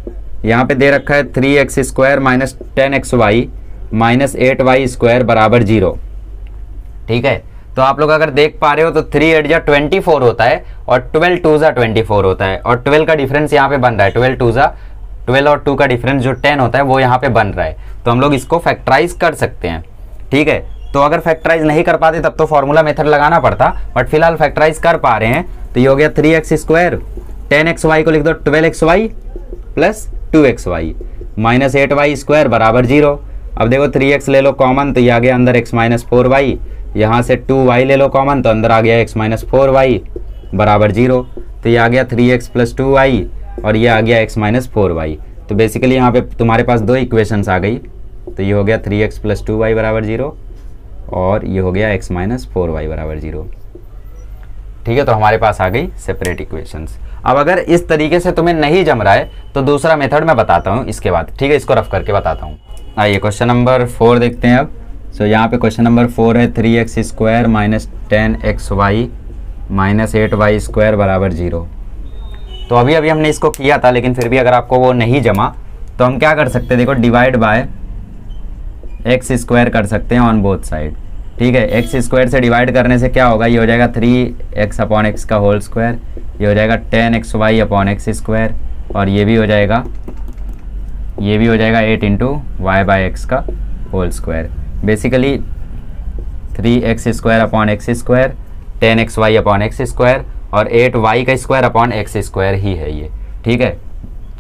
यहाँ पे दे रखा है 3x² - 10xy - 8y² = 0। ठीक है, तो आप लोग अगर देख पा रहे हो तो 3 8 जा 24 होता है और 12 2 जा 24 होता है, और 12 का डिफरेंस यहाँ पे बन रहा है, 12 2 जा 12 और 2 का डिफरेंस जो 10 होता है वो यहाँ पे बन रहा है। तो हम लोग इसको फैक्टराइज कर सकते हैं। ठीक है, तो अगर फैक्टराइज नहीं कर पाते तब तो फॉर्मूला मेथड लगाना पड़ता, बट फिलहाल फैक्टराइज कर पा रहे हैं। तो ये हो गया 3x², 10xy को लिख दो 12xy + 2xy - 8y² = 0। अब देखो 3x ले लो कॉमन, तो ये आ गया अंदर x - 4y, यहाँ से 2y ले लो कॉमन, तो अंदर आ गया x - 4y = 0। तो ये आ गया 3x + 2y और ये आ गया x - 4y। तो बेसिकली यहाँ पे तुम्हारे पास दो इक्वेशंस आ गई, तो ये हो गया 3x + 2y = 0 और ये हो गया x - 4y = 0। ठीक है, तो हमारे पास आ गई सेपरेट इक्वेशंस। अब अगर इस तरीके से तुम्हें नहीं जम रहा है तो दूसरा मेथड मैं बताता हूँ इसके बाद। ठीक है, इसको रफ करके बताता हूँ। आइए क्वेश्चन नंबर 4 देखते हैं अब। सो यहाँ पे क्वेश्चन नंबर 4 है 3x² - 10xy - 8y² = 0। तो अभी हमने इसको किया था, लेकिन फिर भी अगर आपको वो नहीं जमा तो हम क्या कर सकते हैं, देखो डिवाइड बाय x² कर सकते हैं ऑन बोथ साइड। ठीक है, x² से डिवाइड करने से क्या होगा, ये हो जाएगा 3x/x का होल स्क्वायर, ये हो जाएगा 10xy/x² और ये भी हो जाएगा 8 × y/x का whole square. Basically 3x² x² 10xy/x² और 8y² ही है ये। ठीक है,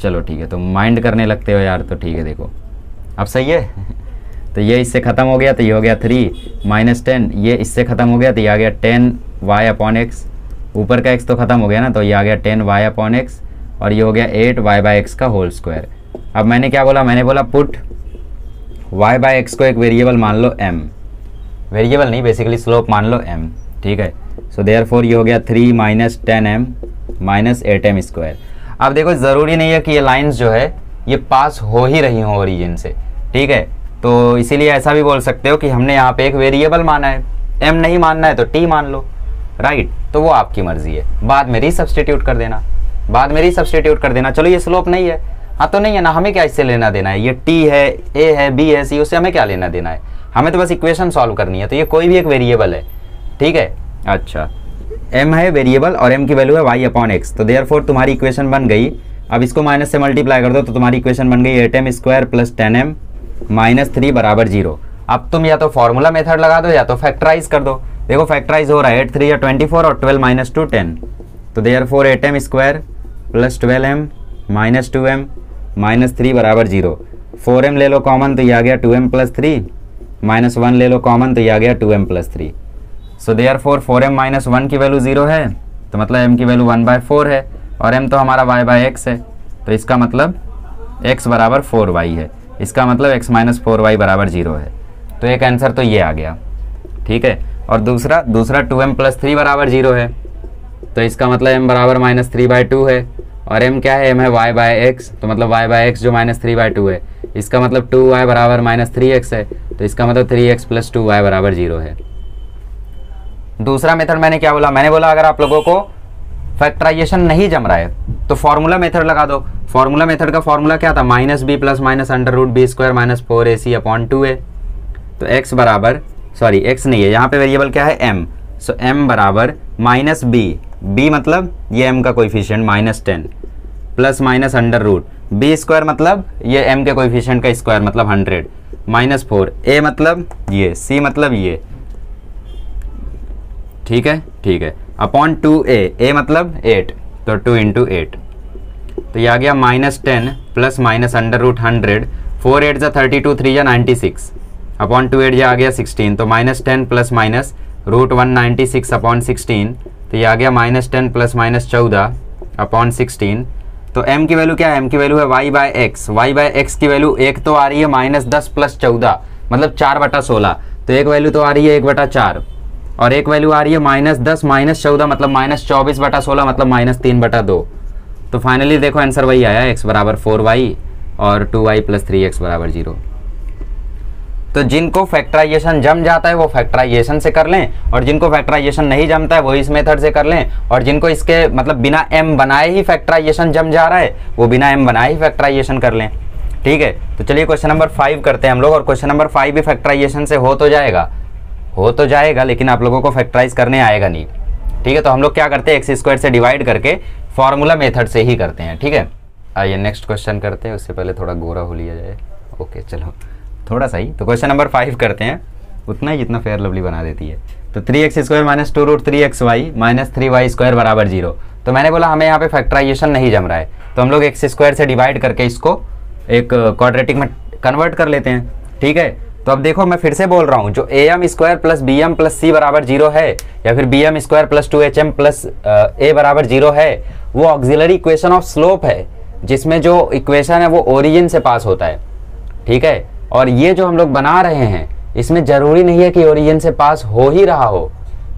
चलो ठीक है, तो माइंड करने लगते हो यार, तो ठीक है, देखो अब सही है। तो ये इससे ख़त्म हो गया, तो ये हो गया 3 - 10, ये इससे ख़त्म हो गया, तो ये आ गया 10y/x, ऊपर का x तो ख़त्म हो गया ना, तो ये आ गया 10y/x और ये हो गया 8y/x का होल स्क्वायर। अब मैंने क्या बोला, मैंने बोला पुट y/x को एक वेरिएबल मान लो m, वेरिएबल नहीं बेसिकली स्लोप मान लो m। ठीक है, सो देयरफॉर ये हो गया 3 - 10m - 8m²। अब देखो ज़रूरी नहीं है कि ये लाइंस जो है ये पास हो ही रही हों ओरिजिन से। ठीक है, तो इसीलिए ऐसा भी बोल सकते हो कि हमने यहाँ पे एक वेरिएबल माना है, m नहीं मानना है तो t मान लो, राइट। तो वो आपकी मर्जी है, बाद में रीसब्स्टिट्यूट कर देना, चलो ये स्लोप नहीं है, हाँ तो नहीं है ना, हमें क्या इससे लेना देना है, ये t है, a है, b है, c, उससे हमें क्या लेना देना है, हमें तो बस इक्वेशन सॉल्व करनी है। तो ये कोई भी एक वेरिएबल है। ठीक है, अच्छा m है वेरिएबल और m की वैल्यू है y/x, तो देयरफॉर तुम्हारी इक्वेशन बन गई। अब इसको माइनस से मल्टीप्लाई कर दो तो तुम्हारी इक्वेशन बन गई 8m² + 10m - 3 = 0। अब तुम या तो फॉर्मूला मेथड लगा दो या तो फैक्टराइज कर दो। देखो फैक्टराइज हो रहा है, 8 3 या 24 और 12 - 2 10, तो therefore 8m² + 12m - 2m - 3 = 0। 4m ले लो कॉमन तो ये आ गया 2m प्लस 3, -1 ले लो कॉमन तो ये आ गया 2m plus 3। So therefore 4m minus 1 की वैल्यू 0 है, तो मतलब m की वैल्यू 1/4 है, और m तो हमारा y/x है, तो इसका मतलब x बराबर 4y है, इसका मतलब x माइनस 4y बराबर 0 है। तो एक आंसर तो ये आ गया, ठीक है। और दूसरा 2m प्लस 3 बराबर 0 है, तो इसका मतलब m बराबर -3/2 है, और m क्या है, m है y/x, तो मतलब y/x जो -3/2 है, इसका मतलब 2y बराबर -3x है, तो इसका मतलब 3x प्लस 2y बराबर 0 है। दूसरा मेथड मैंने क्या बोला, मैंने बोला अगर आप लोगों को फैक्टराइजेशन नहीं जम रहा है तो फॉर्मूला मेथड लगा दो। फॉर्मूला मेथड का फॉर्मूला क्या था, -b plus minus √b² - 4ac/2a। तो x बराबर, सॉरी x नहीं है, यहाँ पे वेरिएबल क्या है m, सो m बराबर -b, b मतलब ये m का कोएफिशिएंट -10 प्लस माइनस √b² मतलब ये m के कोएफिशिएंट का स्क्वायर मतलब 100 -4, a मतलब ये, c मतलब ये, ठीक है, ठीक है, अपॉन 2a, a मतलब 8, तो 2 × 8, तो ये आ गया -10 प्लस माइनस √100, 4 8 जा 32, 3 जा 96, अपॉन 2 8 आ गया 16, तो -10 प्लस माइनस √196 अपॉन 16, तो ये आ गया -10 प्लस माइनस 14 अपॉन 16। तो m की वैल्यू क्या है, m की वैल्यू है y/x, y/x की वैल्यू एक तो आ रही है -10 प्लस 14 मतलब 4/16, तो एक वैल्यू तो आ रही है 1/4, और एक वैल्यू आ रही है -10 माइनस 14 मतलब -24/16 मतलब -3/2। तो फाइनली देखो आंसर वही आया, x बराबर 4y और 2y प्लस 3x बराबर 0। तो जिनको फैक्टराइजेशन जम जाता है वो फैक्टराइजेशन से कर लें, और जिनको फैक्टराइजेशन नहीं जमता है वो इस मेथड से कर लें, और जिनको इसके मतलब बिना m बनाए ही फैक्टराइजेशन जम जा रहा है वो बिना m बनाए ही फैक्टराइजेशन कर लें, ठीक है। तो चलिए क्वेश्चन नंबर 5 करते हैं हम लोग, और क्वेश्चन नंबर 5 भी फैक्टराइजेशन से हो तो जाएगा लेकिन आप लोगों को फैक्टराइज करने आएगा नहीं, ठीक है। तो हम लोग क्या करते हैं, x² से डिवाइड करके फॉर्मूला मेथड से ही करते हैं, ठीक है। आइए नेक्स्ट क्वेश्चन करते हैं, उससे पहले थोड़ा गोरा हो लिया जाए, ओके चलो थोड़ा सा ही। तो क्वेश्चन नंबर 5 करते हैं, उतना ही जितना फेयर लवली बना देती है। तो 3x² - 2√3xy - 3y² बराबर 0। तो मैंने बोला हमें यहाँ पे फैक्टराइजेशन नहीं जम रहा है, तो हम लोग x² से डिवाइड करके इसको एक क्वाड्रेटिक में कन्वर्ट कर लेते हैं, ठीक है। तो अब देखो मैं फिर से बोल रहा हूँ, जो am² plus bm plus c बराबर 0 है, या फिर bm² plus 2hm plus a बराबर 0 है, वो ऑक्सिलरी इक्वेशन ऑफ स्लोप है, जिसमें जो इक्वेशन है वो ओरिजिन से पास होता है, ठीक है। और ये जो हम लोग बना रहे हैं इसमें जरूरी नहीं है कि ओरिजिन से पास हो ही रहा हो,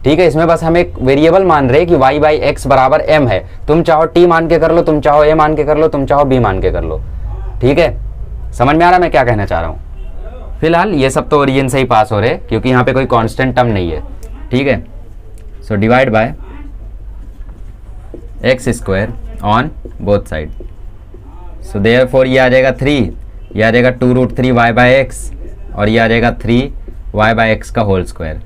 ठीक है। इसमें बस हम एक वेरिएबल मान रहे हैं कि y/x बराबर m है, तुम चाहो t मान के कर लो, तुम चाहो a मान के कर लो, तुम चाहो b मान के कर लो, ठीक है। समझ में आ रहा मैं क्या कहना चाह रहा हूँ। फिलहाल ये सब तो ओरिजिन से ही पास हो रहे क्योंकि यहाँ पे कोई कांस्टेंट टर्म नहीं है, ठीक है। सो divide bye x² on both side, so therefore ये आ जाएगा 3, ये आ जाएगा 2√3y/x, और ये आ जाएगा 3y/x का होल स्क्वायर।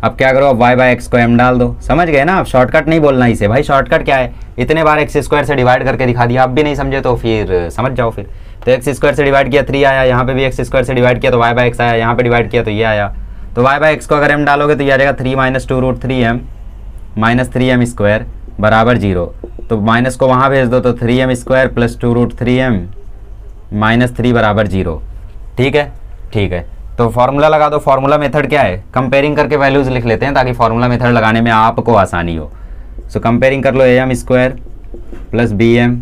अब क्या करो, अब y/x को m डाल दो, समझ गए ना। अब शॉर्टकट नहीं बोलना इसे, भाई शॉर्टकट क्या है, इतने बार x² से डिवाइड करके दिखा दिया, आप भी नहीं समझे तो फिर समझ जाओ फिर। तो x² से डिवाइड किया 3 आया, यहाँ पे भी x² से डिवाइड किया तो y/x आया, यहाँ पे डिवाइड किया तो ये आया। तो y/x को अगर m डालोगे तो ये आ जाएगा 3 - 2√3m - 3m² बराबर 0। तो माइनस को वहाँ भेज दो तो 3m² प्लस 2√3m - 3 बराबर 0, ठीक है, ठीक है। तो फॉर्मूला लगा दो। फॉर्मूला मेथड क्या है, कंपेयरिंग करके वैल्यूज लिख लेते हैं ताकि फॉर्मूला मेथड लगाने में आपको आसानी हो। सो कंपेयरिंग कर लो am² plus bm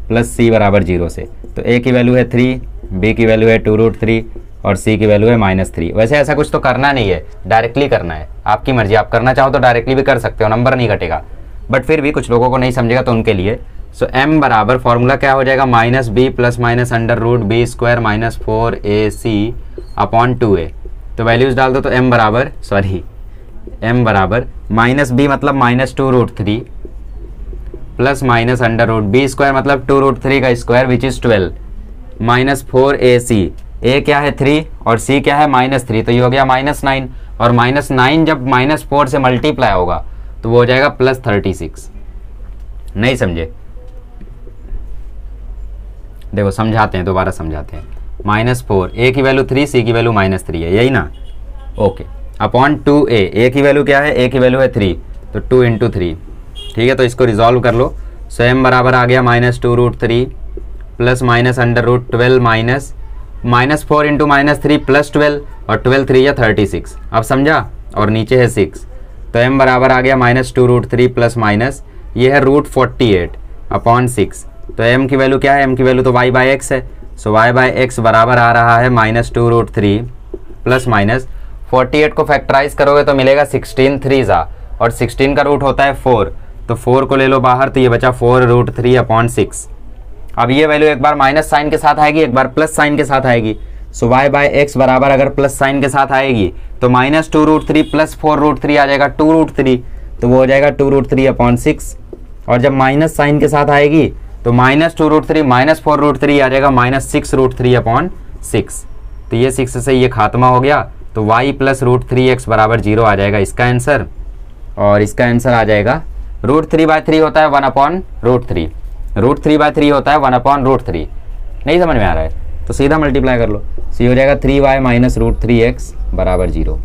plus c बराबर 0 से। तो a की वैल्यू है 3, b की वैल्यू है 2√3 और c की वैल्यू है -3। वैसे ऐसा कुछ तो करना नहीं है, डायरेक्टली करना है, आपकी मर्जी। आप करना चाहो तो डायरेक्टली भी कर सकते हो, नंबर नहीं कटेगा, बट फिर भी कुछ लोगों को नहीं समझेगा तो उनके लिए। सो m बराबर फॉर्मूला क्या हो जाएगा, -b plus minus √b² - 4ac upon 2a। तो वैल्यूज डाल दो तो m बराबर -b मतलब -2√3 प्लस माइनस √b² मतलब 2√3 का square which is 12 -4ac। a क्या है 3 और c क्या है -3, तो ये हो गया -9, और -9 जब -4 से मल्टीप्लाई होगा तो वो हो जाएगा +36। नहीं समझे, देखो समझाते हैं, दोबारा समझाते हैं। -4, a की वैल्यू 3, c की वैल्यू -3 है, यही ना, ओके। अपॉन 2a, a की वैल्यू क्या है, a की वैल्यू है 3, तो 2 × 3, ठीक है। तो इसको रिजॉल्व कर लो। सो m बराबर आ गया -2√3 प्लस माइनस √12 -4 इंटू -3 +12 और 12 3 या 36। अब समझा, और नीचे है 6, तो m बराबर आ गया -2√3 प्लस माइनस ये है √48/6। तो m की वैल्यू क्या है, m की वैल्यू तो y/x है। सो y/x बराबर आ रहा है -2√3 प्लस माइनस 48 को फैक्टराइज करोगे तो मिलेगा 16 3 और 16 का रूट होता है 4, तो 4 को ले लो बाहर, तो ये बचा 4√3/6। अब ये वैल्यू एक बार माइनस साइन के साथ आएगी, एक बार प्लस साइन के साथ आएगी। सो y/x बराबर अगर प्लस साइन के साथ आएगी तो -2√3 प्लस 4√3 आ जाएगा 2√3, तो वो हो जाएगा 2√3/6। और जब माइनस साइन के साथ आएगी तो -2√3 -4√3 आ जाएगा -6√3/6। तो ये 6 से ये खात्मा हो गया, तो y प्लस √3x बराबर 0 आ जाएगा इसका आंसर। और इसका आंसर आ जाएगा √3/3 होता है 1/√3, √3/3 होता है 1/√3। नहीं समझ में आ रहा है तो सीधा मल्टीप्लाई कर लो, सी हो जाएगा 3y माइनस √3x बराबर 0।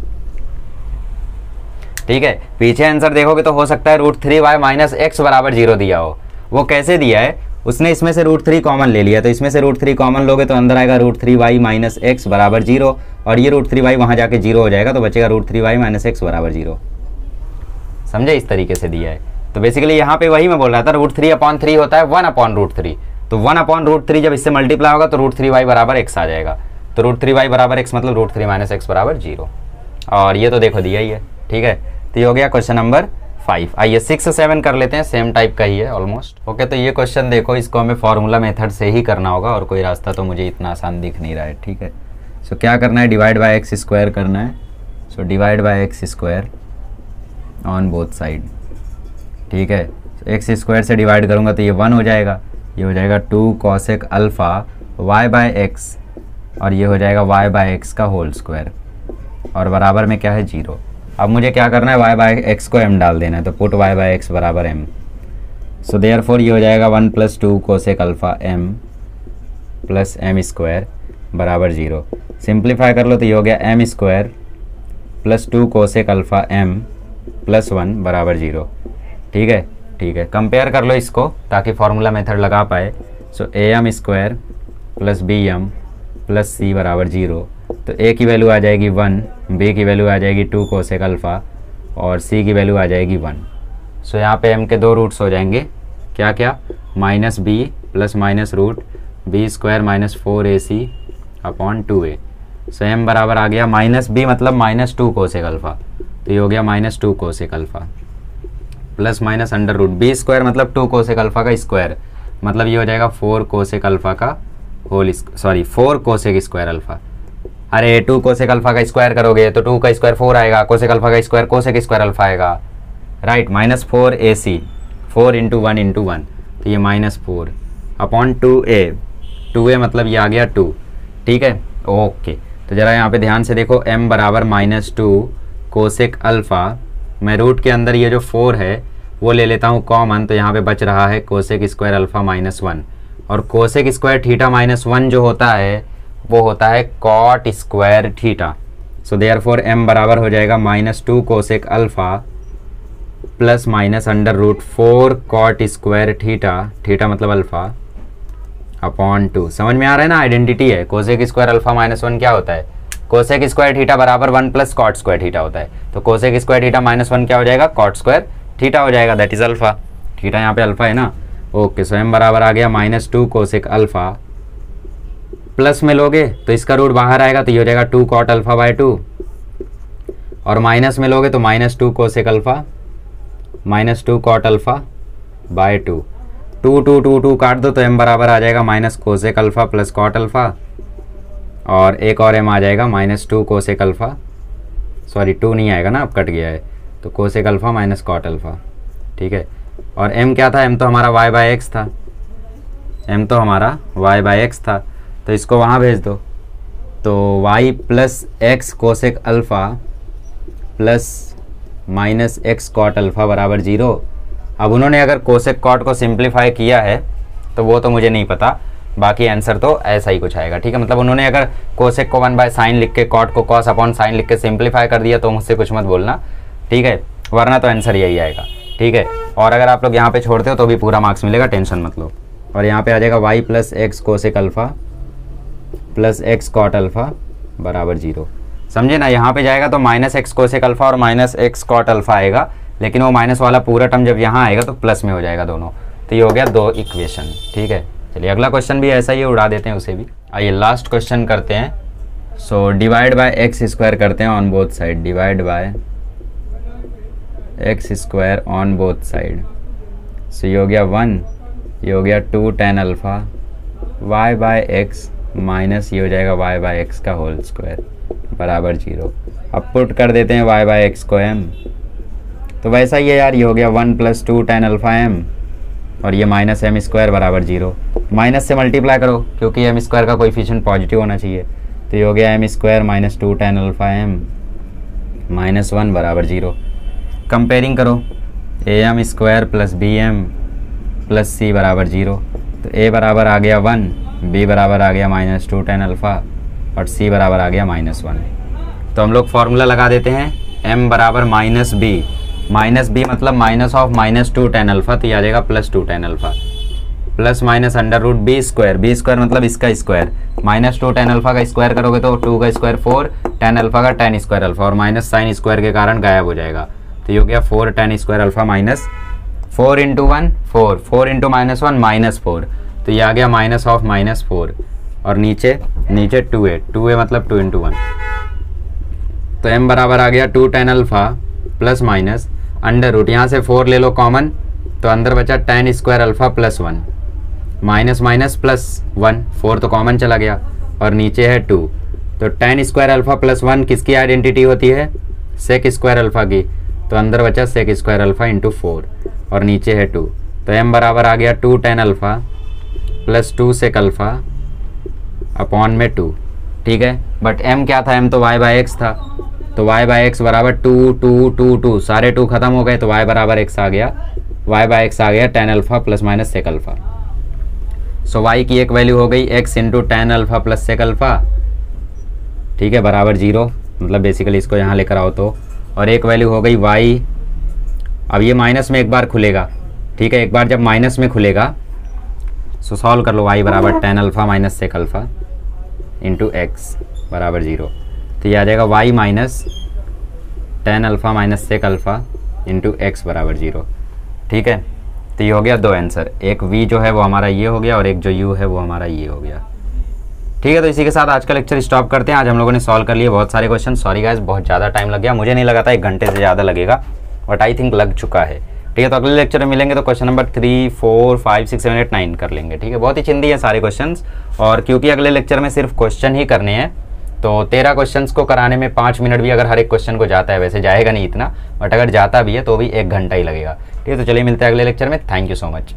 ठीक है, पीछे आंसर देखोगे तो हो सकता है √3y माइनस x बराबर 0 दिया हो। वो कैसे दिया है, उसने इसमें से √3 कॉमन ले लिया, तो इसमें से √3 कॉमन लोगे तो अंदर आएगा √3y माइनस x बराबर 0, और ये √3y वहाँ जाके 0 हो जाएगा, तो बचेगा √3y माइनस x बराबर 0। समझे, इस तरीके से दिया है। तो बेसिकली यहाँ पे वही मैं बोल रहा था, √3/3 होता है 1/√3, तो 1/√3 जब इससे मल्टीप्लाई होगा तो √3y बराबर x आ जाएगा, तो √3y बराबर x मतलब √3 माइनस x बराबर 0। और ये तो देखो दिया ही है। ठीक है, तो ये हो गया क्वेश्चन नंबर 5। आइए 6 7 कर लेते हैं, सेम टाइप का ही है ऑलमोस्ट। ओके, तो ये क्वेश्चन देखो, इसको हमें फॉर्मूला मेथड से ही करना होगा और कोई रास्ता तो मुझे इतना आसान दिख नहीं रहा है। ठीक है, सो क्या करना है, डिवाइड बाय एक्स स्क्वायर करना है। सो divide by X square on both side. ठीक है, एक्स स्क्वायर से डिवाइड करूँगा तो ये 1 हो जाएगा, ये हो जाएगा 2 कॉसेक अल्फ़ा y/x, और ये हो जाएगा y/x का होल स्क्वायर, और बराबर में क्या है 0। अब मुझे क्या करना है, y/x को m डाल देना है, तो पुट y/x बराबर m। सो देयरफॉर ये हो जाएगा 1 + 2 cosec alpha m plus m square बराबर 0। सिंप्लीफाई कर लो तो ये हो गया m square plus 2 cosec alpha m plus 1 बराबर 0। ठीक है, ठीक है, कंपेयर कर लो इसको ताकि फार्मूला मेथड लगा पाए। सो am square plus bm plus c बराबर 0, तो a की वैल्यू आ जाएगी 1, b की वैल्यू आ जाएगी 2 कोसेक अल्फ़ा, और c की वैल्यू आ जाएगी 1। सो यहाँ पे m के 2 रूट्स हो जाएंगे, क्या क्या, -b plus minus root b square minus 4ac/2a। So m बराबर आ गया -b मतलब -2 कोसेक अल्फ़ा, तो ये हो गया -2 cosec alpha plus minus under root b square मतलब 2 कोसेक अल्फ़ा का स्क्वायर, मतलब ये हो जाएगा 4 कोसेक अल्फ़ा का होल 4 कोसेक स्क्वायर अल्फ़ा। अरे 2 कोसेक अल्फ़ा का स्क्वायर करोगे तो 2 का स्क्वायर 4 आएगा, कोसेक अल्फ़ा का स्क्वायर कोसेक स्क्वायर अल्फ़ा आएगा, राइट। -4ac 4 × 1 × 1, तो ये -4/2a, 2a मतलब ये आ गया 2। ठीक है, ओके, तो ज़रा यहाँ पे ध्यान से देखो, m बराबर -2 कोसेक अल्फ़ा, मैं रूट के अंदर ये जो 4 है वो ले लेता हूँ कॉमन, तो यहाँ पे बच रहा है कोसेक स्क्वायर अल्फ़ा -1, और कोसेक स्क्वायर थीटा -1 जो होता है वो होता है cot square theta. So therefore m बराबर हो जाएगा -2 cosec alpha plus minus under root 4 cot square theta, theta मतलब अल्फ़ा/2। समझ में आ रहा है ना, आइडेंटिटी है। कोसेक स्क्वायर अल्फ़ा -1 क्या होता है, कोसेक स्क्वायर थीटा बराबर 1 प्लस कॉट स्क्वायर थीटा होता है, तो कोसेक स्क्वायर थीटा -1 क्या हो जाएगा, कॉट स्क्वायर थीटा हो जाएगा, दैट इज अल्फ़ा। थीटा यहाँ पे अल्फ़ा है ना, ओके। सो m बराबर आ गया -2 कोसेक अल्फ़ा, प्लस में लोगे तो इसका रूट बाहर आएगा, तो ये हो जाएगा 2 कॉट अल्फ़ा/2, और माइनस में लोगे तो -2 कोसेक अल्फ़ा -2 कॉट अल्फ़ा/2, 2 2 2 2 काट दो तो m बराबर आ जाएगा minus cosec alpha plus cot alpha, और एक और m आ जाएगा -2 कोसेक अल्फ़ा, सॉरी 2 नहीं आएगा ना, अब कट गया है, तो cosec alpha minus cot alpha. ठीक है, और m क्या था, m तो हमारा y/x था, m तो हमारा y/x था, तो इसको वहाँ भेज दो, तो y plus x cosec alpha plus minus x cot alpha बराबर 0। अब उन्होंने अगर कोसेक कॉट को सिंप्लीफाई किया है तो वो तो मुझे नहीं पता, बाकी आंसर तो ऐसा ही कुछ आएगा। ठीक है, मतलब उन्होंने अगर कोसेक को 1/sin लिख के कॉट को cos/sin लिख के सिंप्लीफाई कर दिया तो मुझसे कुछ मत बोलना, ठीक है, वरना तो आंसर यही आएगा। ठीक है, और अगर आप लोग यहाँ पे छोड़ते हो तो भी पूरा मार्क्स मिलेगा, टेंशन मत लो। और यहाँ पे आ जाएगा y plus x cosec alpha plus x cot alpha बराबर 0। समझे ना, यहाँ पे जाएगा तो माइनस एक्स कोसेक अल्फ़ा और माइनस एक्स कॉट अल्फ़ा आएगा, लेकिन वो माइनस वाला पूरा टर्म जब यहाँ आएगा तो प्लस में हो जाएगा दोनों। तो ये हो गया 2 इक्वेशन। ठीक है, चलिए अगला क्वेश्चन भी ऐसा ही उड़ा देते हैं उसे भी। आइए लास्ट क्वेश्चन करते हैं। So divide by X square करते हैं on both side, divide by X square on both side. So ये हो गया 1, ये हो गया 2 tan alpha Y by X minus ये हो जाएगा वाई बाय एक्स का होल स्क्वायर बराबर 0। अब पुट कर देते हैं वाई बाय एक्स को m, तो वैसा ही है यार, ये हो गया 1 + 2 tan अल्फ़ा m और ये माइनस एम स्क्वायर बराबर 0। माइनस से मल्टीप्लाई करो क्योंकि एम स्क्वायर का कोएफिशिएंट पॉजिटिव होना चाहिए, तो ये हो गया m square minus 2 tan alpha m minus 1 बराबर 0। कंपेयरिंग करो, am square plus bm plus c बराबर 0, तो a बराबर आ गया 1, b बराबर आ गया माइनस 2 tan अल्फ़ा और c बराबर आ गया माइनस 1। तो हम लोग फॉर्मूला लगा देते हैं, m बराबर माइनस b मतलब minus of minus 2 tan alpha, तो ये आ जाएगा plus 2 tan alpha plus minus under root b square मतलब इसका स्क्वायर, माइनस 2 tan अल्फ़ा का स्क्वायर करोगे तो 2 का स्क्वायर 4, tan अल्फ़ा का tan स्क्वायर अल्फ़ा और माइनस साइन स्क्वायर के कारण गायब हो जाएगा, तो ये हो गया 4 tan square alpha minus 4 × 1 4, 4 × minus 1 minus 4, तो ये आ गया माइनस ऑफ माइनस 4 और नीचे 2a मतलब 2 × 1, तो m बराबर आ गया 2 tan alpha plus minus under root, यहाँ से 4 ले लो कॉमन तो अंदर बचा tan square alpha plus 1 minus minus plus 1, 4 तो कॉमन चला गया और नीचे है 2, तो tan स्क्वायर अल्फ़ा प्लस 1 किसकी आइडेंटिटी होती है, सेक स्क्वायर अल्फ़ा की, तो अंदर बचा सेक स्क्वायर अल्फ़ा इंटू 4 और नीचे है 2, तो m बराबर आ गया 2 tan अल्फ़ा प्लस 2 सेक अल्फ़ा अपॉन में 2। ठीक है, बट m क्या था, m तो y बाय एक्स था, तो y बाय एक्स बराबर 2 2 2 2, सारे 2 खत्म हो गए तो y बराबर x आ गया, y बाय एक्स आ गया tan alpha plus minus sec alpha. So y की एक वैल्यू हो गई x into tan alpha plus sec alpha, ठीक है, बराबर 0, मतलब बेसिकली इसको यहाँ लेकर आओ तो, और एक वैल्यू हो गई y, अब ये माइनस में एक बार खुलेगा, ठीक है, एक बार जब माइनस में खुलेगा सो सॉल्व कर लो, y बराबर tan alpha minus sec alpha into x बराबर 0, तो ये आ जाएगा y minus tan alpha minus sec alpha into x बराबर 0। ठीक है, तो ये हो गया 2 आंसर, एक v जो है वो हमारा ये हो गया और एक जो u है वो हमारा ये हो गया। ठीक है, तो इसी के साथ आज का लेक्चर स्टॉप करते हैं। आज हम लोगों ने सॉल्व कर लिए बहुत सारे क्वेश्चन। सॉरी गाइस, बहुत ज़्यादा टाइम लग गया, मुझे नहीं लगा था 1 घंटे से ज़्यादा लगेगा, बट आई थिंक लग चुका है। ठीक है, तो अगले लेक्चर में मिलेंगे तो क्वेश्चन नंबर 3 4 5 6 7 8 9 कर लेंगे। ठीक है, बहुत ही चिंदी है सारे क्वेश्चंस, और क्योंकि अगले लेक्चर में सिर्फ क्वेश्चन ही करने हैं तो 13 क्वेश्चंस को कराने में 5 मिनट भी अगर हर एक क्वेश्चन को जाता है, वैसे जाएगा नहीं इतना, बट अगर जाता भी है तो भी 1 घंटा ही लगेगा। ठीक है, तो चलिए मिलते हैं अगले लेक्चर में। Thank you so much.